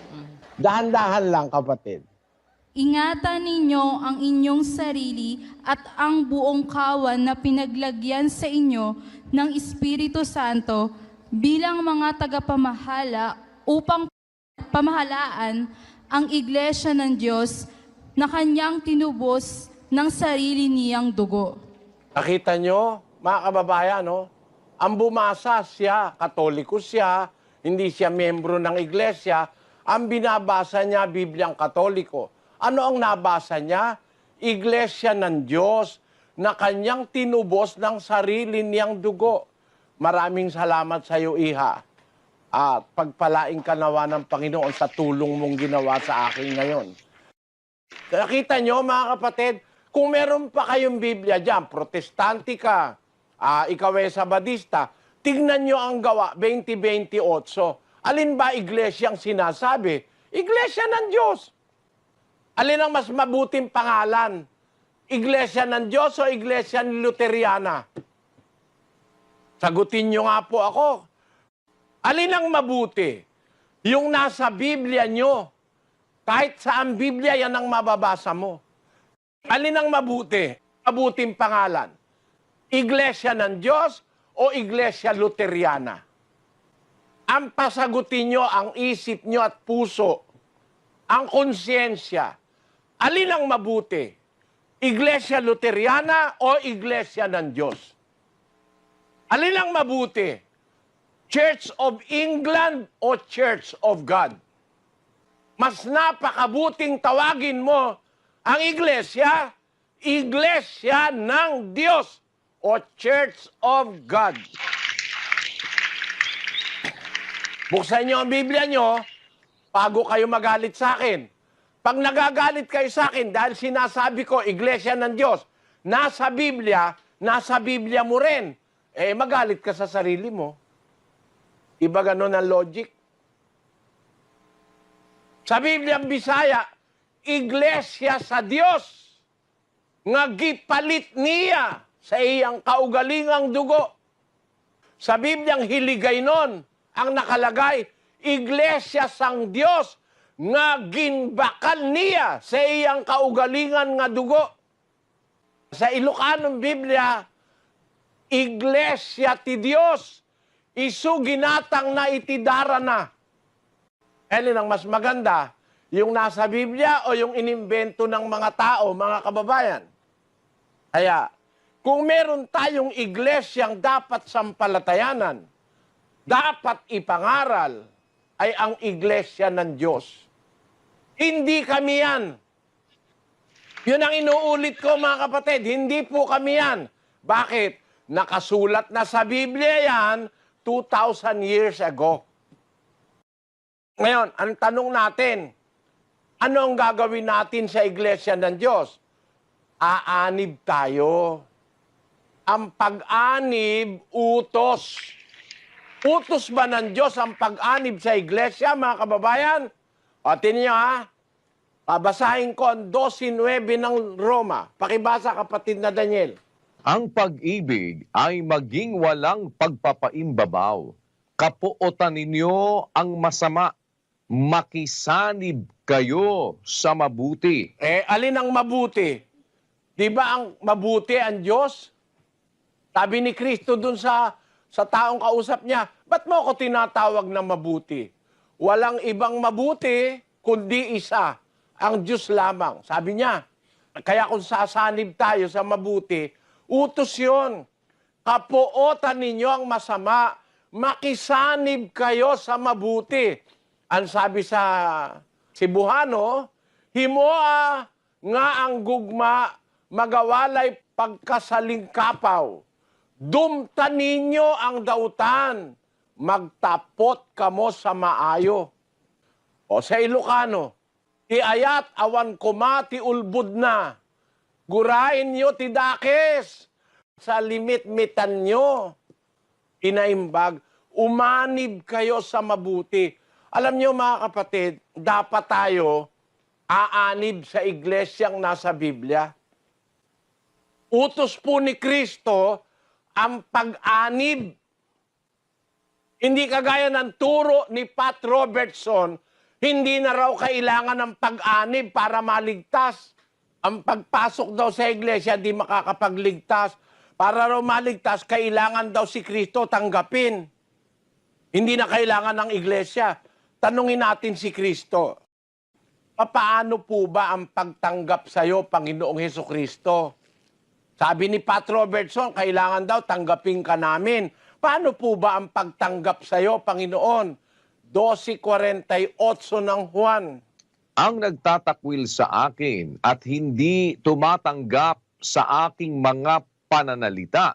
Dahan-dahan lang, kapatid. Ingatan ninyo ang inyong sarili at ang buong kawan na pinaglagyan sa inyo ng Espiritu Santo bilang mga tagapamahala upang pamahalaan ang Iglesia ng Diyos na kanyang tinubos ng sarili niyang dugo. Nakita nyo, mga kababayan, ang bumasa siya, Katoliko siya, hindi siya membro ng Iglesia, ang binabasa niya, Bibliang Katoliko. Ano ang nabasa niya? Iglesia ng Diyos na kanyang tinubos ng sarili niyang dugo. Maraming salamat sa iyo, Iha. At pagpalaing ka nawa ng Panginoon sa tulong mong ginawa sa akin ngayon. Nakita nyo, mga kapatid, kung meron pa kayong Biblia dyan, protestante ka, ikaw ay Sabadista, tignan nyo ang Gawa 20:28. Alin ba iglesia ang sinasabi? Iglesia ng Diyos. Alin ang mas mabuting pangalan? Iglesia ng Diyos o Iglesia ni Luteriana? Sagutin nyo nga po ako. Alin ang mabuti? Yung nasa Biblia nyo. Kahit saan Biblia, yan ang mababasa mo. Alin ang mabuti? Mabuting pangalan. Iglesia ng Diyos o Iglesia Luteriana? Ang pasagutin nyo, ang isip nyo at puso, ang konsyensya. Alin ang mabuti? Iglesia Luteriana o Iglesia ng Diyos? Alin ang mabuti? Church of England o Church of God? Mas napakabuting tawagin mo Ang iglesia, iglesia ng Diyos o Church of God. Buksan niyo ang Biblia niyo bago kayo magalit sa akin. Pag nagagalit kayo sa akin dahil sinasabi ko, iglesia ng Diyos, nasa Biblia mo rin. Magalit ka sa sarili mo. Iba ganun ang logic. Sa Biblia Bisaya, iglesia sa Diyos, nga gipalit niya sa iyang kaugalingang dugo. Sa Bibliang Hiligaynon, ang nakalagay, iglesia sang Diyos, nga ginbakal niya sa iyang kaugalingan nga dugo. Sa Ilocanong Biblia, iglesia ti Diyos, isu ginatang na itidara na. Alin ang mas maganda, yung nasa Biblia o yung inimbento ng mga tao, mga kababayan? Kaya, kung meron tayong iglesyang dapat sampalatayanan, dapat ipangaral, ay ang iglesia ng Diyos. Hindi kami yan. Yun ang inuulit ko, mga kapatid. Hindi po kami yan. Bakit? Nakasulat na sa Biblia yan 2,000 years ago. Ngayon, ang tanong natin, ano ang gagawin natin sa iglesia ng Diyos? Aanib tayo. Ang pag-anib, utos. Utos ba ng Diyos ang pag-anib sa iglesia, mga kababayan? O, tingnan nyo ha. Babasahin ko ang 12:9 ng Roma. Pakibasa, kapatid na Daniel. Ang pag-ibig ay maging walang pagpapaimbabaw. Kapuotan ninyo ang masama. Makisanib kayo sa mabuti. Alin ang mabuti? Di ba ang mabuti ang Diyos? Sabi ni Kristo dun sa taong kausap niya, ba't mo ako tinatawag na mabuti? Walang ibang mabuti, kundi isa, ang Diyos lamang. Sabi niya, kaya kung sasanib tayo sa mabuti, utos yun. Kapuotan ninyo ang masama, makisanib kayo sa mabuti. Ang sabi sa Cebuano, himoa nga ang gugma, magawalay pagkasalingkapaw. Dumta ninyo ang dautan, magtapot kamo sa maayo. O sa Ilocano, ti ayat awan kuma ti ulbud na, gurain nyo ti dakes, sa limit-mitan nyo, inaimbag, umanib kayo sa mabuti. Alam nyo mga kapatid, dapat tayo aanib sa iglesyang nasa Biblia. Utos po ni Kristo ang pag-anib. Hindi kagaya ng turo ni Pat Robertson, hindi na raw kailangan ng pag-anib para maligtas. Ang pagpasok daw sa iglesia, di makakapagligtas. Para raw maligtas, kailangan daw si Kristo tanggapin. Hindi na kailangan ng iglesia. Tanungin natin si Kristo, paano po ba ang pagtanggap sa iyo, Panginoong Hesukristo? Sabi ni Pat Robertson, kailangan daw tanggapin ka namin. Paano po ba ang pagtanggap sa iyo, Panginoon? 12:48 ng Juan. Ang nagtatakwil sa akin at hindi tumatanggap sa aking mga pananalita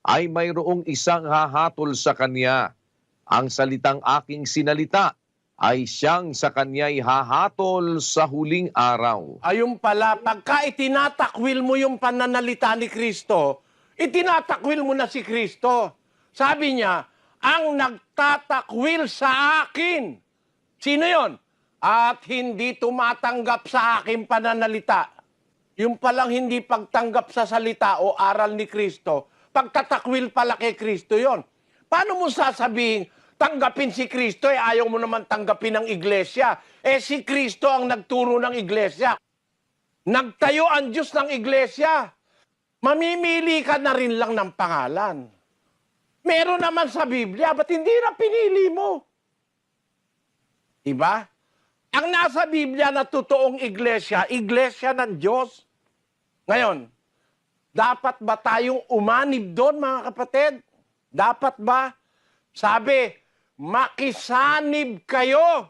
ay mayroong isang hahatol sa kanya. Ang salitang aking sinalita ay siyang sa kanya'y hahatol sa huling araw. Ayun pala, pagka itinatakwil mo yung pananalita ni Kristo, itinatakwil mo na si Kristo. Sabi niya, ang nagtatakwil sa akin. Sino yon? At hindi tumatanggap sa aking pananalita. Yung palang hindi pagtanggap sa salita o aral ni Kristo, pagtatakwil pala kay Kristo yon. Paano mo sasabihin, tanggapin si Kristo, ayaw mo naman tanggapin ng iglesia. Si Kristo ang nagturo ng iglesia. Nagtayo ang Diyos ng iglesia. Mamimili ka na rin lang ng pangalan. Meron naman sa Biblia, ba't hindi na pinili mo? Diba? Ang nasa Biblia na totoong iglesia, iglesia ng Diyos. Ngayon, dapat ba tayong umanib doon, mga kapatid? Dapat ba? Sabi, makisanib kayo.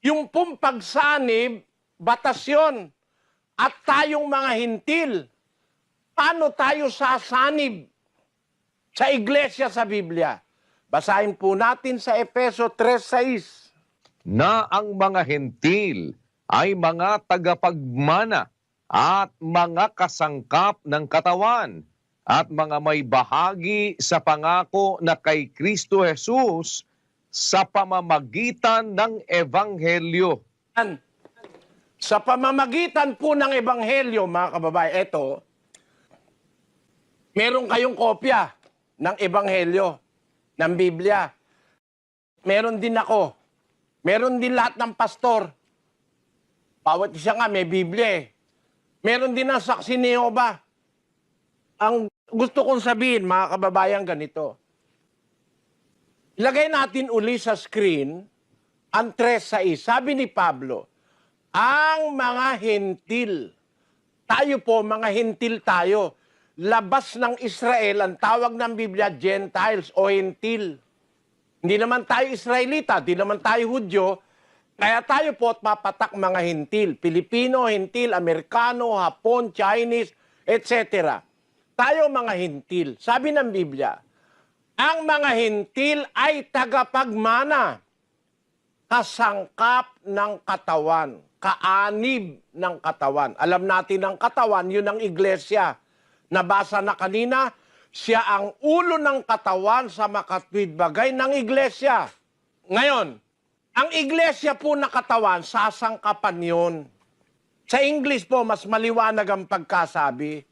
Yung pong pagsanib, batas yun. at tayong mga hintil, paano tayo sasanib sa iglesia sa Biblia? Basahin po natin sa Efeso 3:6. Na ang mga hentil ay mga tagapagmana at mga kasangkap ng katawan at mga may bahagi sa pangako na kay Kristo Jesus sa pamamagitan ng Ebanghelyo. Sa pamamagitan po ng Ebanghelyo, mga kababayan, eto, meron kayong kopya ng Ebanghelyo, ng Biblia. Meron din ako. Meron din lahat ng pastor. Bawat isa nga may Biblia eh. Meron din ang saksi ni Jehovah. Ang gusto kong sabihin, mga kababayan, ganito. Ilagay natin uli sa screen ang 3:6. Sabi ni Pablo, ang mga hentil. Tayo po, mga hentil tayo. Labas ng Israel, ang tawag ng Biblia, Gentiles o hentil. Hindi naman tayo Israelita, hindi naman tayo Hudyo, kaya tayo po at mapatak mga hentil. Pilipino, hentil, Amerikano, Hapon, Chinese, etc. Tayo mga hentil. Sabi ng Biblia, ang mga hentil ay tagapagmana, kasangkap ng katawan, kaanib ng katawan. Alam natin ang katawan, yun ang iglesia. Nabasa na kanina, siya ang ulo ng katawan sa makatwid bagay ng iglesia. Ngayon, ang iglesia po na katawan, sasangkapan yun. Sa English po, mas maliwanag ang pagkasabi.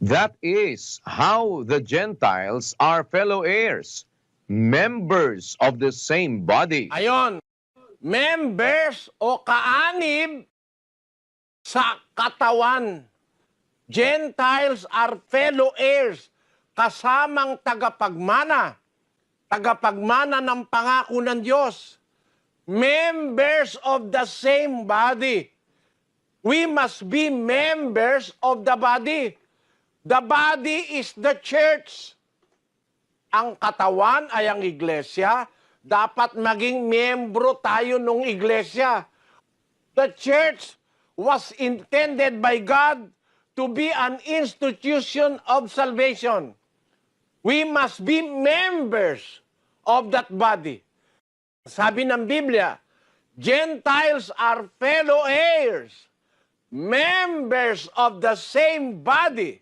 That is how the Gentiles are fellow heirs, members of the same body. Ayon, members o kaanib sa katawan. Gentiles are fellow heirs, kasamang tagapagmana ng pangako ng Diyos. Members of the same body. We must be members of the body. The body is the church. Ang katawan ay ang iglesia. Dapat maging miyembro tayo ng iglesia. The church was intended by God to be an institution of salvation. We must be members of that body. Sabi ng Biblia, Gentiles are fellow heirs, members of the same body,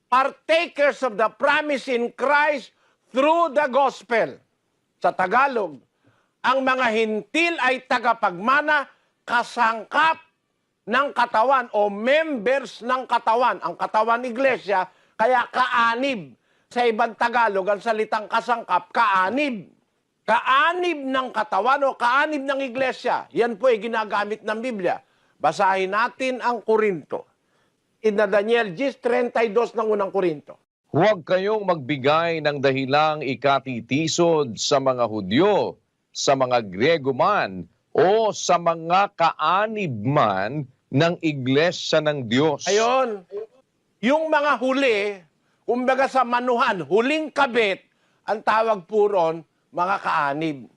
partakers of the promise in Christ through the gospel. Sa Tagalog, ang mga hintil ay tagapagmana, kasangkap ng katawan o members ng katawan. Ang katawan iglesia, kaya kaanib. Sa ibang Tagalog, ang salitang kasangkap, kaanib. Kaanib ng katawan o kaanib ng iglesia. Yan po ay ginagamit ng Biblia. Basahin natin ang Korinto. In Daniel 10:32 ng unang Korinto. Huwag kayong magbigay ng dahilang ikatitisod sa mga Hudyo, sa mga Griego man, o sa mga kaanib man ng iglesia ng Diyos. Ayon, yung mga huli, kumbaga sa manuhan, huling kabit, ang tawag po ron, mga kaanib.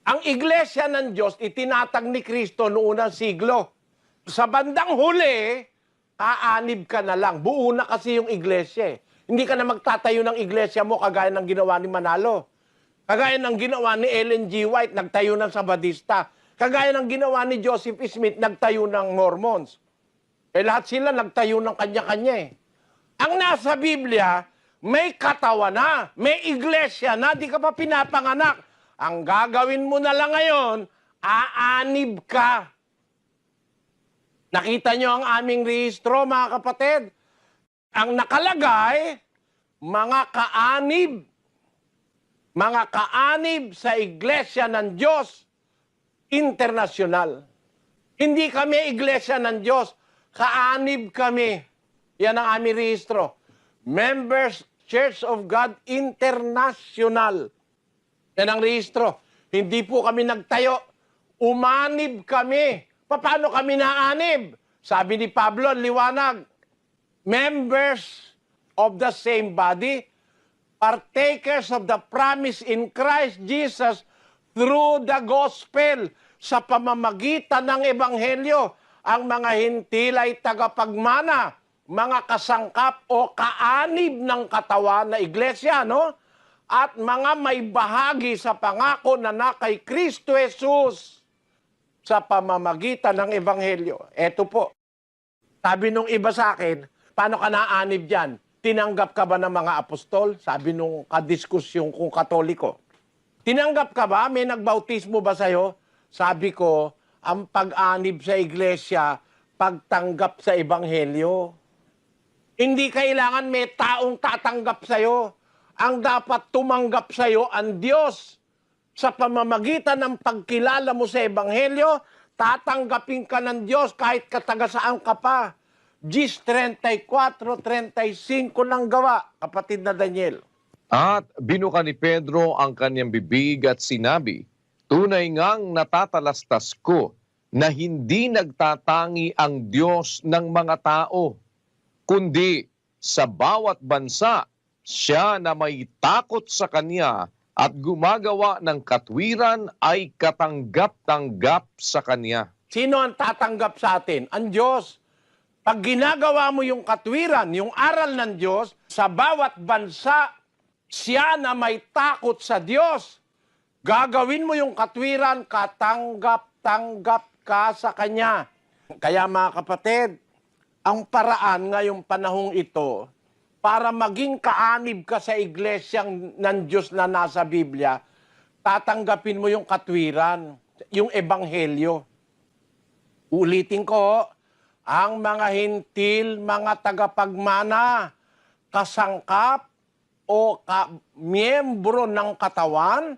Ang iglesia ng Diyos, itinatag ni Kristo noong unang siglo. Sa bandang huli, kaanib ka na lang. Buo na kasi yung iglesia. Hindi ka na magtatayo ng iglesia mo kagaya ng ginawa ni Manalo. Kagaya ng ginawa ni Ellen G. White, nagtayo ng Sabadista. Kagaya ng ginawa ni Joseph Smith, nagtayo ng Mormons. Lahat sila nagtayo ng kanya-kanya eh. Ang nasa Biblia, may katawan na, may iglesia na, di ka pa pinapanganak. Ang gagawin mo na lang ngayon, aanib ka. Nakita nyo ang aming rehistro, mga kapatid? Ang nakalagay, mga kaanib. Mga kaanib sa iglesia ng Diyos, internasyonal. Hindi kami iglesia ng Diyos, kaanib kami. Yan ang aming rehistro. Members, Church of God International. Yan ang rehistro. Hindi po kami nagtayo. Umanib kami. Paano kami naanib? Sabi ni Pablo, liwanag. Members of the same body, partakers of the promise in Christ Jesus through the gospel, sa pamamagitan ng Ebanghelyo. ang mga hintil ay tagapagmana, mga kasangkap o kaanib ng katawan na iglesia, no? At mga may bahagi sa pangako na kay Kristo Jesus sa pamamagitan ng Ebanghelyo. Eto po, sabi nung iba sa akin, paano ka naanib dyan? Tinanggap ka ba ng mga apostol? Sabi nung kadiskusyon kong Katoliko. Tinanggap ka ba? May nagbautismo ba sa'yo? Sabi ko, ang pag-anib sa iglesia, pagtanggap sa Ebanghelyo. Hindi kailangan may taong tatanggap sa'yo. Ang dapat tumanggap sa'yo ang Diyos. Sa pamamagitan ng pagkilala mo sa Ebanghelyo, tatanggapin ka ng Diyos kahit kataga saan ka pa. Gis 34:35 ng gawa, kapatid na Daniel. At binuka ni Pedro ang kanyang bibig at sinabi, tunay ngang natatalastas ko na hindi nagtatangi ang Diyos ng mga tao, kundi sa bawat bansa siya na may takot sa Kanya at gumagawa ng katwiran ay katanggap-tanggap sa Kanya. Sino ang tatanggap sa atin? Ang Diyos. Pag ginagawa mo yung katwiran, yung aral ng Diyos, sa bawat bansa, siya na may takot sa Diyos. Gagawin mo yung katwiran, katanggap-tanggap ka sa Kanya. Kaya mga kapatid, ang paraan ngayong panahong ito, para maging kaanib ka sa iglesyang ng Diyos na nasa Biblia, tatanggapin mo yung katwiran, yung Ebanghelyo. Ulitin ko, ang mga hintil, mga tagapagmana, kasangkap o miyembro ng katawan,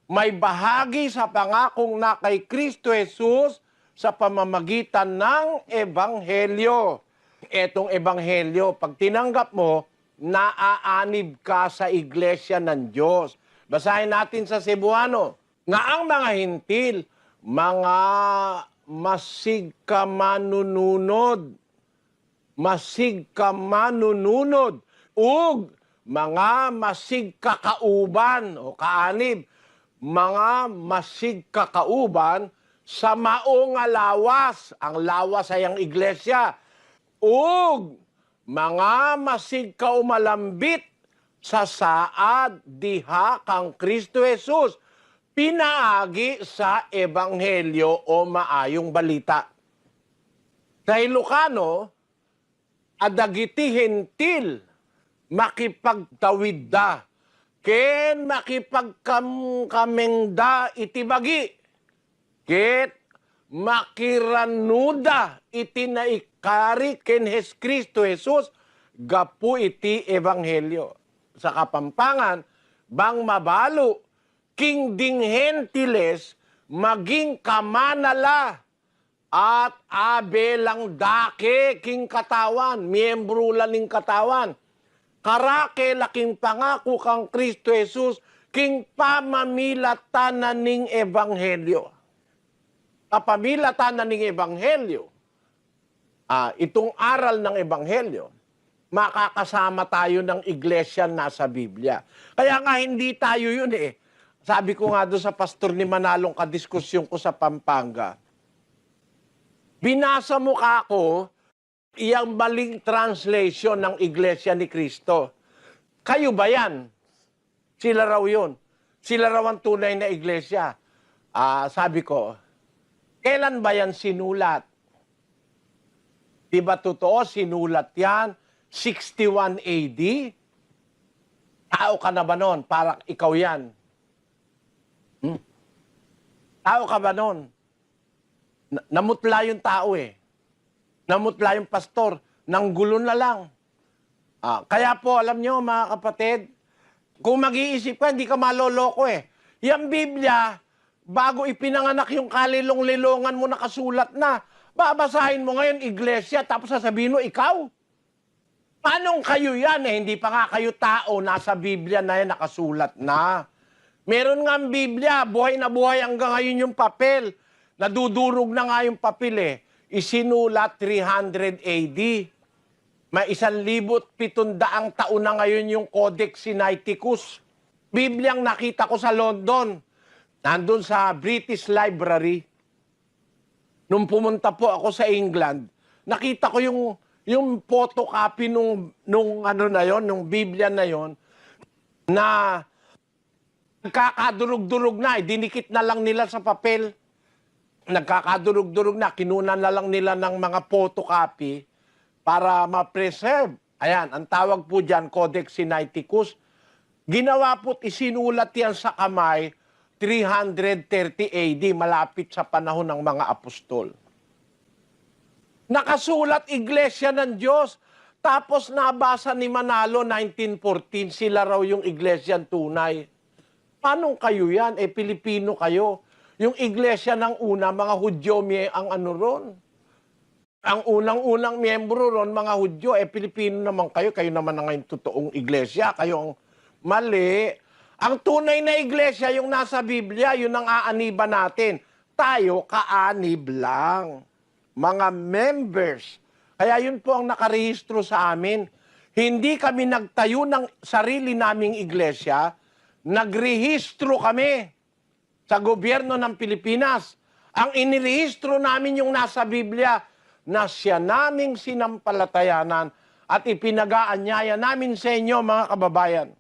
may bahagi sa pangakong na kay Kristo Jesus sa pamamagitan ng Ebanghelyo. Etong Ebanghelyo, pag tinanggap mo, naaanib ka sa iglesia ng Diyos. Basahin natin sa Cebuano, nga ang mga hintil, mga masig ka manununod, ug mga masig kakauban o kaanib, mga masig kakauban sa mao nga lawas, ang lawas ay ang iglesia, ug mga masig kaumalambit sa saad diha kang Kristo Jesus, pinaagi sa Ebanghelyo o maayong balita. Sa Ilocano, adagiti hentil, makipagtawid da, ken makipagkamengda itibagi, ket makiranuda iti naikari ken Kristo Jesus, gapu iti Ebanghelyo. Sa Kapampangan, bang mabalo, king ding hentiles, maging kamanala, at abelang dake king katawan, miyembro laning katawan, karake laking pangako kang Kristo Jesus, king pamamilatan na ning Ebanghelyo. Kapamilatan na ning Ebanghelyo, itong aral ng Ebanghelyo, makakasama tayo ng iglesia nasa Biblia. Kaya nga hindi tayo yun eh. Sabi ko nga doon sa pastor ni Manalong kadiskusyon ko sa Pampanga, binasa mo ka ako iyang maling translation ng Iglesia ni Cristo. Kayo ba yan? Sila raw yun. Sila raw ang tunay na iglesia. Sabi ko, kailan ba yan sinulat? Diba totoo, sinulat yan 61 AD? Tao ka na ba nun? Para ikaw yan. Tao ka ba nun? Namutla yung tao eh. Namutla yung pastor. Nanggulo na lang. Kaya po, alam nyo mga kapatid, kung mag-iisip ka, hindi ka maloloko eh. Yung Biblia, bago ipinanganak yung kalilong-lilongan mo nakasulat na, babasahin mo ngayon iglesia, tapos sasabihin mo, ikaw? Anong kayo yan eh? Hindi pa nga kayo tao, nasa Biblia na yan nakasulat na. Meron nga ang Biblia, buhay na buhay hanggang ngayon yung papel. Nadudurog na nga yung papel eh. Isinulat 300 AD. May 1,700 taon na ngayon yung Codex Sinaiticus. Bibliang nakita ko sa London. Nandun sa British Library. Nung pumunta po ako sa England, nakita ko yung photocopy nung ano na yon, nung Biblia na yon, na nagkakadurog-durog na, dinikit na lang nila sa papel. Nagkakadurog-durog na, kinunan na lang nila ng mga photocopy para ma-preserve. Ayan, ang tawag po dyan, Codex Sinaiticus. Ginawa po't isinulat yan sa kamay, 330 AD, malapit sa panahon ng mga apostol. Nakasulat, Iglesia ng Diyos. Tapos nabasa ni Manalo, 1914, sila raw yung Iglesia tunay. Paano kayo yan? Pilipino kayo. Yung Iglesia ng una, mga Hudyo ang ano ron. Ang unang-unang miyembro ron, mga Hudyo, Pilipino naman kayo. Kayo naman ang totoong Iglesia. Kayo ang mali. Ang tunay na Iglesia, yung nasa Biblia, yun ang aaniba natin. Tayo, kaanib lang. Mga members. Kaya yun po ang nakarehistro sa amin. Hindi kami nagtayo ng sarili naming iglesia, nagrehistro kami sa gobyerno ng Pilipinas. Ang inirehistro namin yung nasa Biblia na siya naming sinampalatayanan at ipinag-aanyaya namin sa inyo, mga kababayan.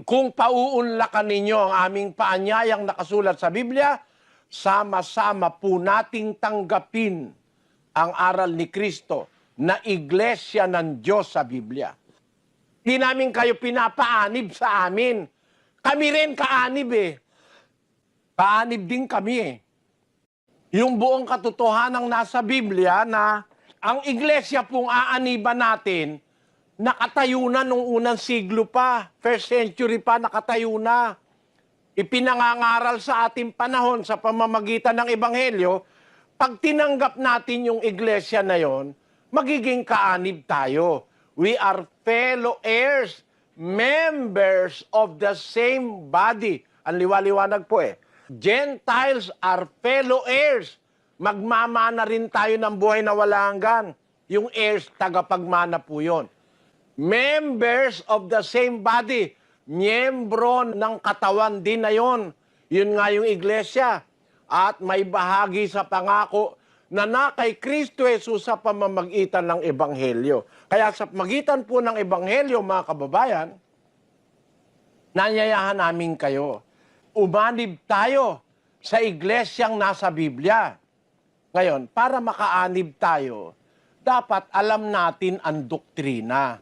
Kung pauunlakan ninyo ang aming paanyayang nakasulat sa Biblia, sama-sama po nating tanggapin ang aral ni Kristo na iglesia ng Diyos sa Biblia. Hindi namin kayo pinapaanib sa amin. Kami rin kaanib eh. Kaanib din kami eh. Yung buong katotohanan nasa Biblia na ang iglesia pong aaniban natin, nakatayo na nung unang siglo pa. First century pa, nakatayo na. Ipinangangaral sa ating panahon sa pamamagitan ng Ebanghelyo, pag tinanggap natin yung iglesia na yon, magiging kaanib tayo. We are fellow heirs, members of the same body. Ang liwaliwanag po eh. Gentiles are fellow heirs. Magmamana rin tayo ng buhay na wala hanggan. Yung heirs, tagapagmana po yun. Members of the same body. Miyembro ng katawan din na yun. Yun nga yung iglesia. At may bahagi sa pangako na kay Kristo Jesus sa pamamagitan ng Ebanghelyo. Kaya sa magitan po ng Ebanghelyo, mga kababayan, nanyayahan namin kayo. Umanib tayo sa iglesyang nasa Biblia. Ngayon, para makaanib tayo, dapat alam natin ang doktrina.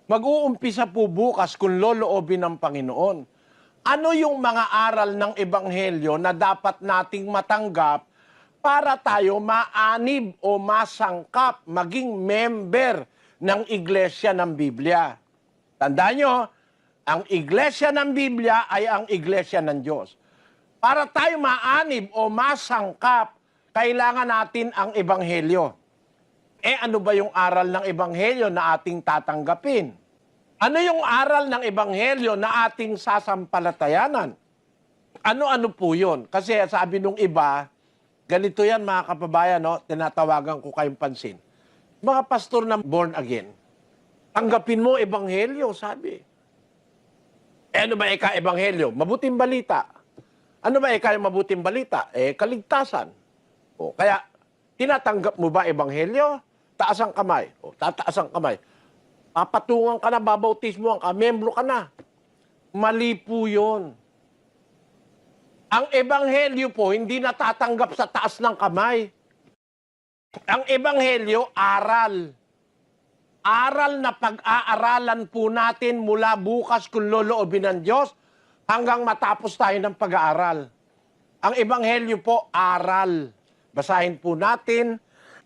Mag-uumpisa po bukas kung loloobin ng Panginoon. Ano yung mga aral ng Ebanghelyo na dapat nating matanggap para tayo maanib o masangkap, maging member ng iglesia ng Biblia? Tandaan nyo, ang iglesia ng Biblia ay ang iglesia ng Diyos. Para tayo maanib o masangkap, kailangan natin ang Ebanghelyo. Ano ba yung aral ng Ebanghelyo na ating tatanggapin? Ano yung aral ng Ebanghelyo na ating sasampalatayanan? Ano-ano po yun? Kasi sabi nung iba, ganito yan mga kababayan, no? Tinatawagan ko kayong pansin. Mga pastor na born again, tanggapin mo Ebanghelyo, sabi. Ano ba ika-Ebanghelyo? Mabuting balita. Ano ba ika-mabuting balita? Kaligtasan. Kaya, tinatanggap mo ba Ebanghelyo? Taas ang kamay. Tataas ang kamay. Papatungan ka na, babautismo ka, membro ka na. Mali po yun. Ang Ebanghelyo po, hindi natatanggap sa taas ng kamay. Ang Ebanghelyo, aral. Aral na pag-aaralan po natin mula bukas kung loloobin ng Diyos hanggang matapos tayo ng pag-aaral. Ang Ebanghelyo po, aral. Basahin po natin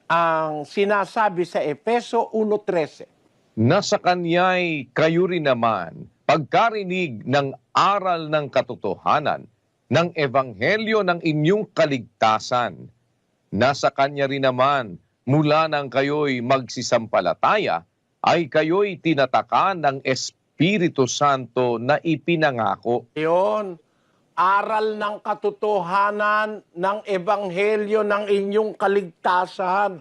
ang sinasabi sa Efeso 1:13. Na sa kanya'y kayo rin naman, pagkarinig ng aral ng katotohanan, ng ebanghelyo ng inyong kaligtasan, na sa kanya rin naman, mula nang kayo'y magsisampalataya, ay kayo'y tinatakan ng Espiritu Santo na ipinangako. Yun, aral ng katotohanan ng ebanghelyo ng inyong kaligtasan.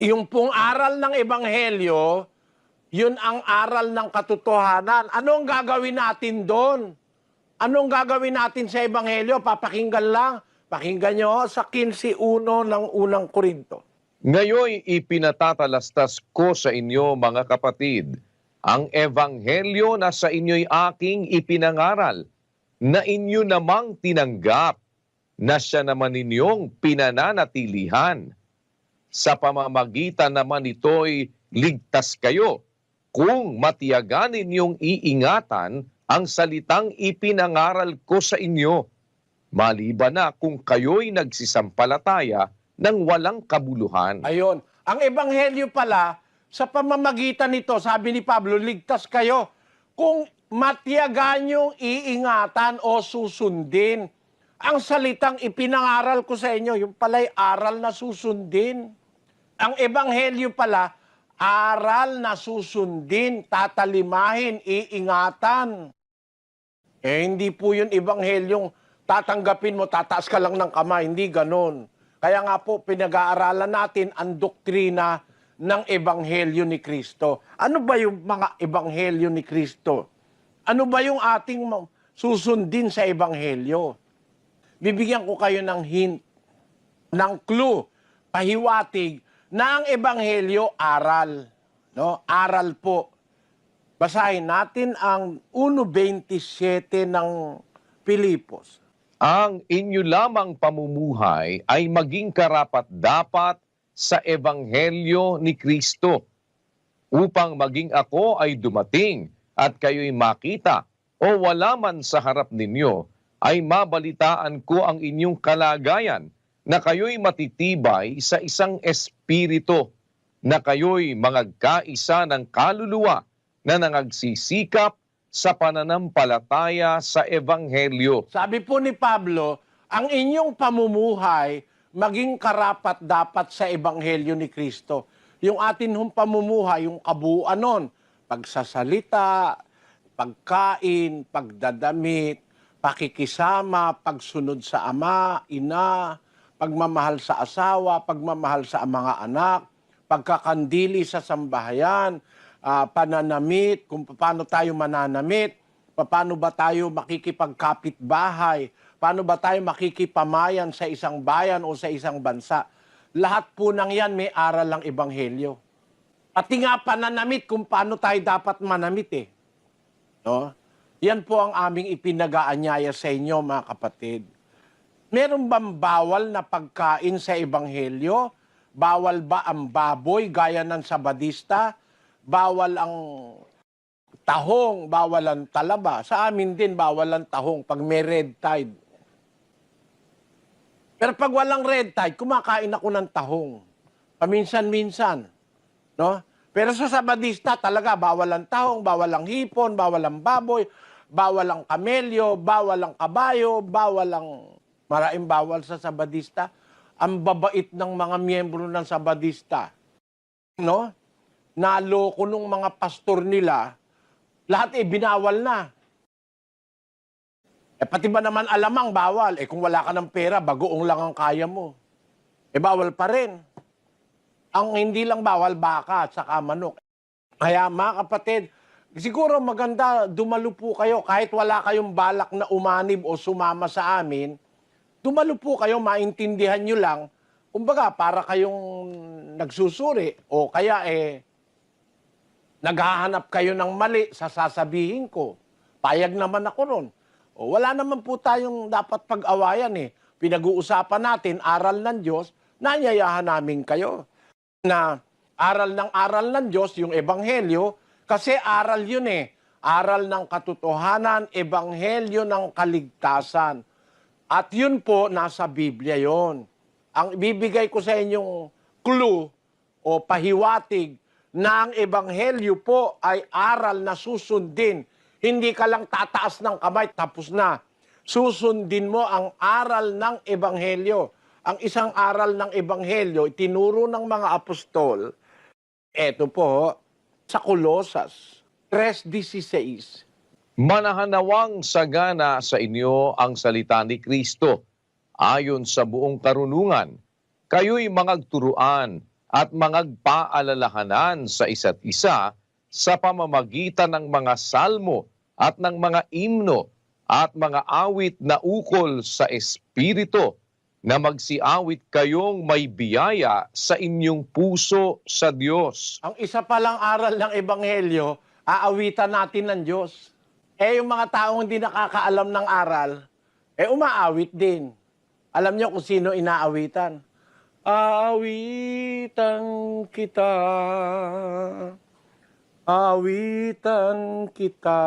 Yung pong aral ng ebanghelyo, yun ang aral ng katotohanan. Anong gagawin natin doon? Anong gagawin natin sa Ebanghelyo? Papakinggan lang? Pakinggan nyo sa 15:1 ng unang Korinto. Ngayon ipinatatalastas ko sa inyo mga kapatid, ang ebanghelyo na sa inyo'y aking ipinangaral, na inyo namang tinanggap, na siya naman ninyong pinananatilihan. Sa pamamagitan naman ito'y ligtas kayo, kung matiyagan ninyong iingatan ang salitang ipinangaral ko sa inyo, maliban na kung kayo'y nagsisampalataya ng walang kabuluhan. Ayun. Ang ebanghelyo pala, sa pamamagitan nito, sabi ni Pablo, ligtas kayo kung matiyagan niyong iingatan o susundin ang salitang ipinangaral ko sa inyo. Yung pala'y aral na susundin. Ang ebanghelyo pala, aral na susundin, tatalimahin, iingatan. Hindi po yun ebanghelyong tatanggapin mo, tataas ka lang ng kamay. Hindi ganon. Kaya nga po, pinag-aaralan natin ang doktrina ng Ebanghelyo ni Kristo. Ano ba yung mga Ebanghelyo ni Kristo? Ano ba yung ating susundin sa Ebanghelyo? Bibigyan ko kayo ng hint, ng clue, pahiwatig, na ang Ebanghelyo aral. No? Aral po. Basahin natin ang 1:27 ng Pilipos. Ang inyo lamang pamumuhay ay maging karapat-dapat sa ebanghelyo ni Kristo, upang maging ako ay dumating at kayo'y makita o wala man sa harap ninyo, ay mabalitaan ko ang inyong kalagayan, na kayo'y matitibay sa isang espiritu, na kayo'y mangagkaisa ng kaluluwa na nangagsisikap sa pananampalataya sa ebanghelyo. Sabi po ni Pablo, ang inyong pamumuhay maging karapat-dapat sa ebanghelyo ni Kristo. Yung atin hong pamumuhay, yung kabuuan nun, pagsasalita, pagkain, pagdadamit, pakikisama, pagsunod sa ama, ina, pagmamahal sa asawa, pagmamahal sa mga anak, pagkakandili sa sambahayan, pananamit, kung paano tayo mananamit, paano ba tayo makikipagkapitbahay, paano ba tayo makikipamayan sa isang bayan o sa isang bansa. Lahat po ng yan may aral ng ebanghelyo. Pati nga pananamit kung paano tayo dapat manamit eh. No? Yan po ang aming ipinag-aanyaya sa inyo mga kapatid. Meron bang bawal na pagkain sa ebanghelyo? Bawal ba ang baboy gaya ng Sabadista? Bawal ang tahong, bawal ang talaba. Sa amin din, bawal ang tahong pag may red tide. Pero pag walang red tide, kumakain ako ng tahong. Paminsan-minsan. No? Pero sa Sabadista, talaga, bawal ang tahong, bawal ang hipon, bawal ang baboy, bawal ang kamelyo, bawal ang kabayo, bawal ang... Maraming bawal sa Sabadista. Ang babait ng mga miyembro ng Sabadista. No? Naloko nung mga pastor nila, lahat binawal na. Pati ba naman alamang bawal? Kung wala ka ng pera, bagoong lang ang kaya mo. Bawal pa rin. Ang hindi lang bawal, baka at saka manok. Kaya mga kapatid, siguro maganda dumalo po kayo kahit wala kayong balak na umanib o sumama sa amin. Dumalo po kayo, maintindihan nyo lang. Kumbaga, para kayong nagsusuri o kaya naghahanap kayo ng mali sa sasabihin ko. Payag naman ako ron. O, wala naman po tayong dapat pag-awayan eh. Pinag-uusapan natin, aral ng Diyos, nanyayahan namin kayo. Na aral ng Diyos, yung ebanghelyo, kasi aral yun eh. Aral ng katotohanan, ebanghelyo ng kaligtasan. At yun po, nasa Biblia yon. Ang ibibigay ko sa inyong clue o pahiwatig na ang ebanghelyo po ay aral na susundin. Hindi ka lang tataas ng kamay, tapos na. Susundin mo ang aral ng ebanghelyo. Ang isang aral ng ebanghelyo, itinuro ng mga apostol, eto po, sa Colosas 3:16. Manahanawang sagana sa inyo ang salita ni Kristo, ayon sa buong karunungan. Kayo'y mangagturuan at mangagpaalalahanan sa isa't isa sa pamamagitan ng mga salmo at ng mga imno at mga awit na ukol sa Espiritu, na magsiawit kayong may biyaya sa inyong puso sa Diyos. Ang isa palang aral ng Ebanghelyo, aawitan natin ng Diyos. Yung mga taong hindi nakakaalam ng aral, umaawit din. Alam niyo kung sino inaawitan? Aawitan kita, awitan kita,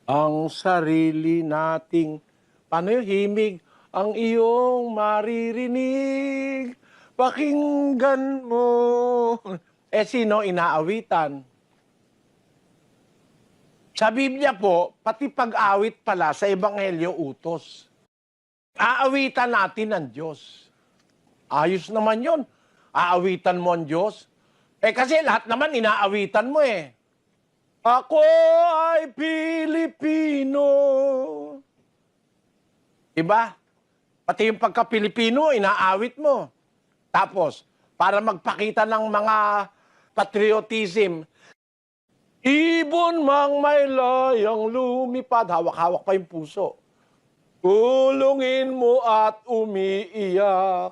ang sarili nating, paano yung himig? Ang iyong maririnig, pakinggan mo. Sino inaawitan? Sa Biblia po, pati pag-awit pala sa Ebanghelyo utos. Aawitan natin ang Diyos. Ayos naman yon. Aawitan mo ang Diyos. Kasi lahat naman inaawitan mo eh. Ako ay Pilipino. Diba? Pati yung pagka-Pilipino, inaawit mo. Tapos, para magpakita ng mga patriotism, ibon mang may layang lumipad, hawak-hawak pa yung puso. Ulungin mo at umiiyak,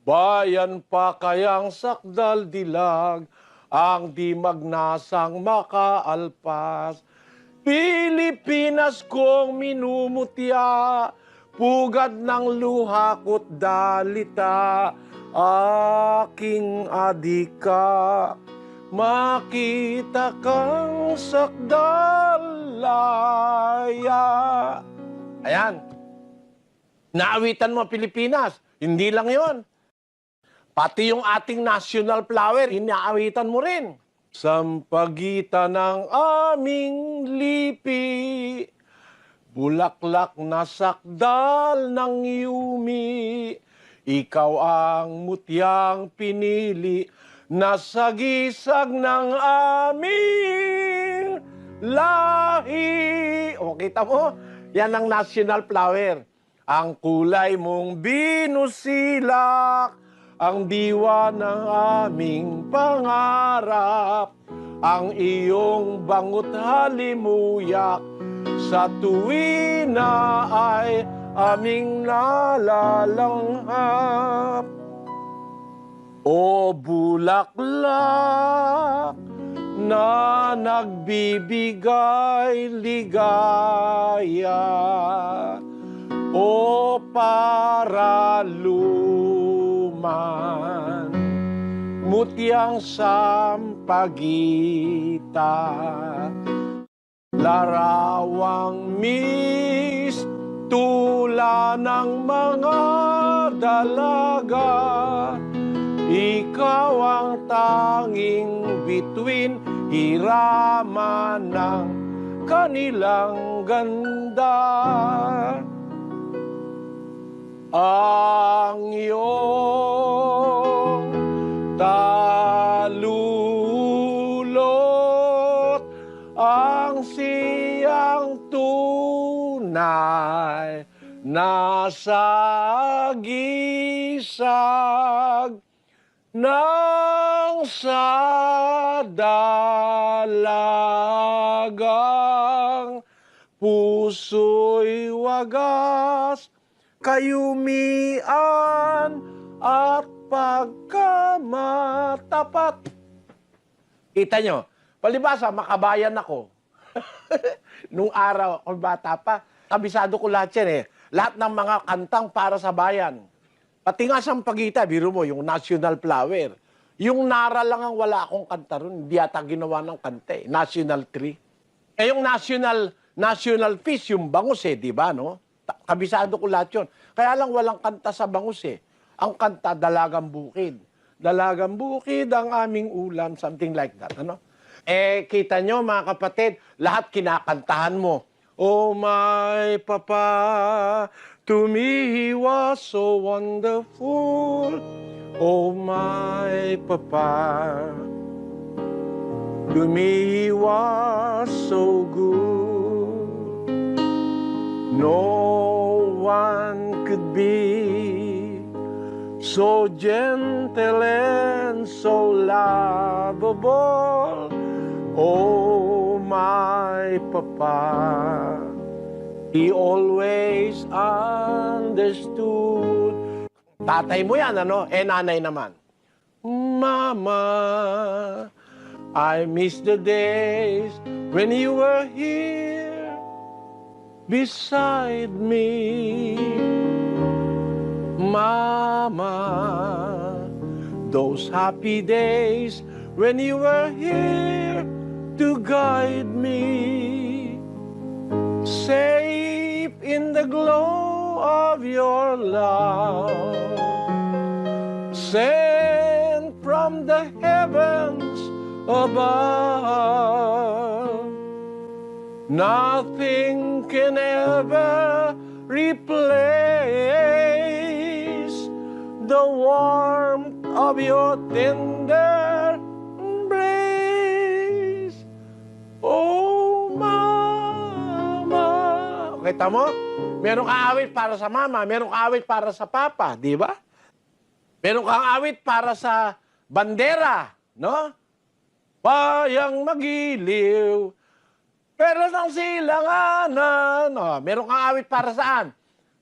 bayan pa kayang sakdal dilag, ang di magnasang makaalpas. Pilipinas kong minumutya, pugad ng luha ko't dalita, aking adika, makita kang sakdalaya. Ayan. Naawitan mo Pilipinas. Hindi lang yon. Pati yung ating national flower, inaawitan mo rin. Sampagitan ng aming lipi, bulaklak na sakdal ng yumi, ikaw ang mutyang pinili, nasa gisag ng aming lahi. O, kita mo? Yan ang national flower. Ang kulay mong binusilak, ang diwa ng aming pangarap, ang iyong bangot halimuyak, sa tuwi na ay aming nalalanghap. O bulaklak na nagbibigay ligaya, o paraluman, mutyang sampagita, larawang mistula ng mga dalaga, ikaw ang tanging bituin, hiraman ng kanilang ganda. Ang iyong talulot, ang siyang tunay, nasa gisag ng sadalagang puso'y wagas, kayumian at pagkamatapat. Kita nyo, palibasa, makabayan ako. Nung araw, kung bata pa, kabisado ko lahat yan eh. Lahat ng mga kantang para sa bayan. Pati nga Sampaguita, biro mo, yung national flower. Yung Nara lang ang wala akong kanta ron. Hindi ata ginawa ng kanta eh. National tree. Yung national fish, yung bangus eh, di ba, no? Kabisado ko lahat yun. Kaya lang walang kanta sa bangus eh. Ang kanta, Dalagang Bukid. Dalagang bukid ang aming ulam, something like that, ano? Kita nyo mga kapatid, lahat kinakantahan mo. Oh my Papa, to me he was so wonderful. Oh my Papa, to me he was so good. No one could be so gentle and so lovable. Oh, my Papa, He always understood. Tatay mo yan, ano? Nanay naman. Mama, I miss the days when you were here beside me. Mama, those happy days when you were here to guide me. Safe in the glow of your love, sent from the heavens above. Nothing can ever replace the warmth of your tender embrace. Oh, Mama. Kita mo? Meron kang awit para sa mama, meron kang awit para sa papa, di ba? Meron kang awit para sa bandera, no? Bayang magiliw, pero ng silanganan. Oh, meron kang awit para saan?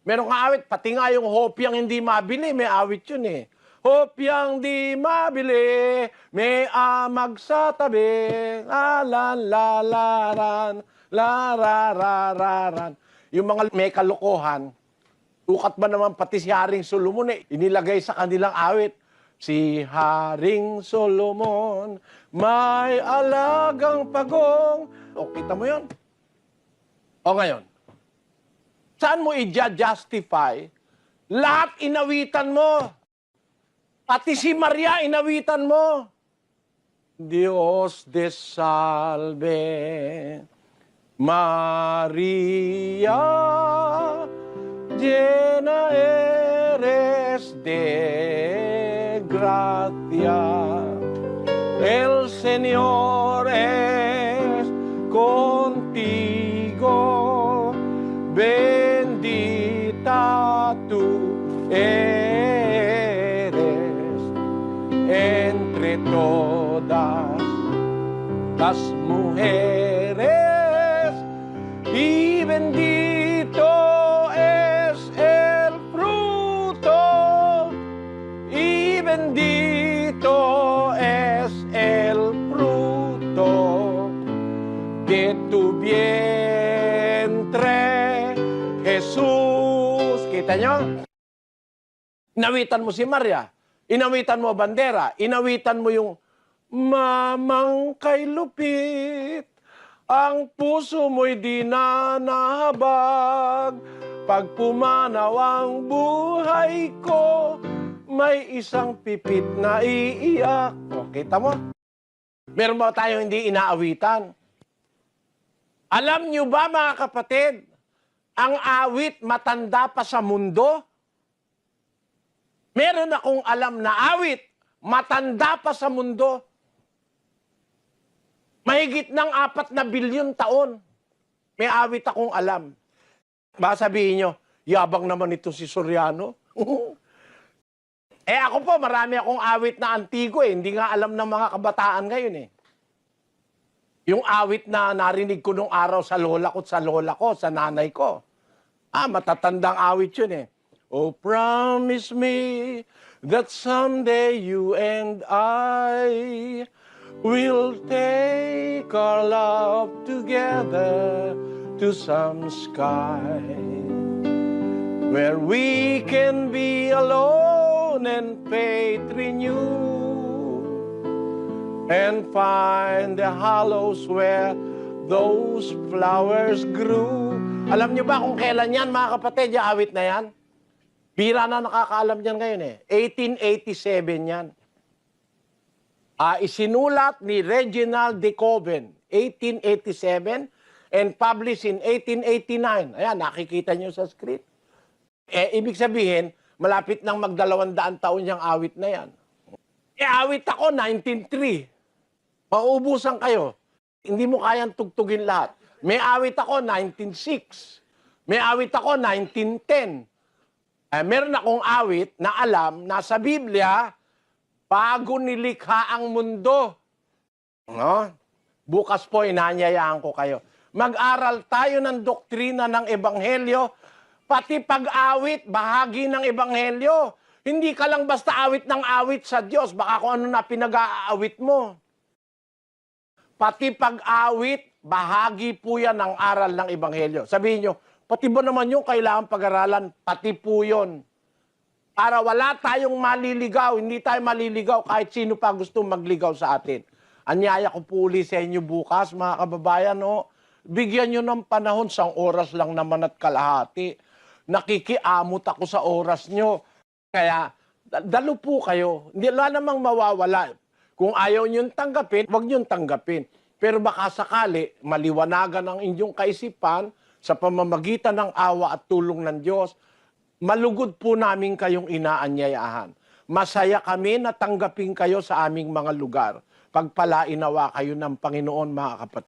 Meron kang awit, pati nga yung hopyang hindi mabili, may awit yun eh. Hopyang di mabili, may amag sa tabi, alan, lalaran, lararararan. Yung mga may kalokohan, ukat ba naman pati si Haring Solomon inilagay sa kanilang awit. Si Haring Solomon, may alagang pagong. O, kita mo yun? O ngayon, saan mo i-justify? Lahat inawitan mo. Pati si Maria inawitan mo. Dios te salve, María, llena eres de gracia. El Señor es contigo, bendita tú eres entre todas las mujeres. Y bendito es el fruto, y bendito es el fruto de tu vientre, Jesús. Kita nyo? Inawitan mo si Maria, inawitan mo bandera, inawitan mo yung mamang kay lupit. Ang puso mo'y di na nahabag. Pag pumanaw ang buhay ko, may isang pipit na iiyak. O, kita mo? Meron ba tayong hindi inaawitan? Alam nyo ba, mga kapatid, ang awit matanda pa sa mundo? Meron akong alam na awit matanda pa sa mundo. Mahigit ng 4 na bilyon taon. May awit akong alam. Baka sabihin nyo, yabang naman ito si Soriano. Ako po, marami akong awit na antigo Hindi nga alam ng mga kabataan ngayon Yung awit na narinig ko nung araw sa lola ko, sa nanay ko. Matatandang awit yun Oh, promise me that someday you and I we'll take our love together to some sky where we can be alone and faith renew and find the hollows where those flowers grew. Alam nyo ba kung kailan yan, mga kapatid, yung awit na yan? Bira na nakakaalam yan ngayon 1887 yan. Isinulat ni Reginald de Coven, 1887, and published in 1889. Ayan, nakikita nyo sa script. Ibig sabihin, malapit nang mag-200 taon yung awit na yan. Awit ako, 1903. Mauubusan kayo. Hindi mo kayang tugtugin lahat. May awit ako, 1906. May awit ako, 1910. Meron akong awit na alam na sa Biblia, bago nilikha ang mundo. No? Bukas po, inanyayaan ko kayo. Mag-aral tayo ng doktrina ng Ebanghelyo, pati pag-awit, bahagi ng Ebanghelyo. Hindi ka lang basta awit ng awit sa Diyos, baka kung ano na pinag-aawit mo. Pati pag-awit, bahagi po yan ng aral ng Ebanghelyo. Sabihin nyo, pati ba naman yung kailangan pag-aralan? Pati po yun. Para wala tayong maliligaw, hindi tayo maliligaw kahit sino pa gusto magligaw sa atin. Anyaya ko po uli sa inyo bukas, mga kababayan, no? Bigyan nyo ng panahon, 1 oras lang naman at kalahati. Nakikiamot ako sa oras nyo. Kaya, dalo po kayo. Hindi wala namang mawawala. Kung ayaw nyo tanggapin, huwag nyo tanggapin. Pero baka sakali, maliwanagan ang inyong kaisipan sa pamamagitan ng awa at tulong ng Diyos, malugod po namin kayong inaanyayahan. Masaya kami na tanggapin kayo sa aming mga lugar. Pagpalainawa kayo ng Panginoon, mga kapatid.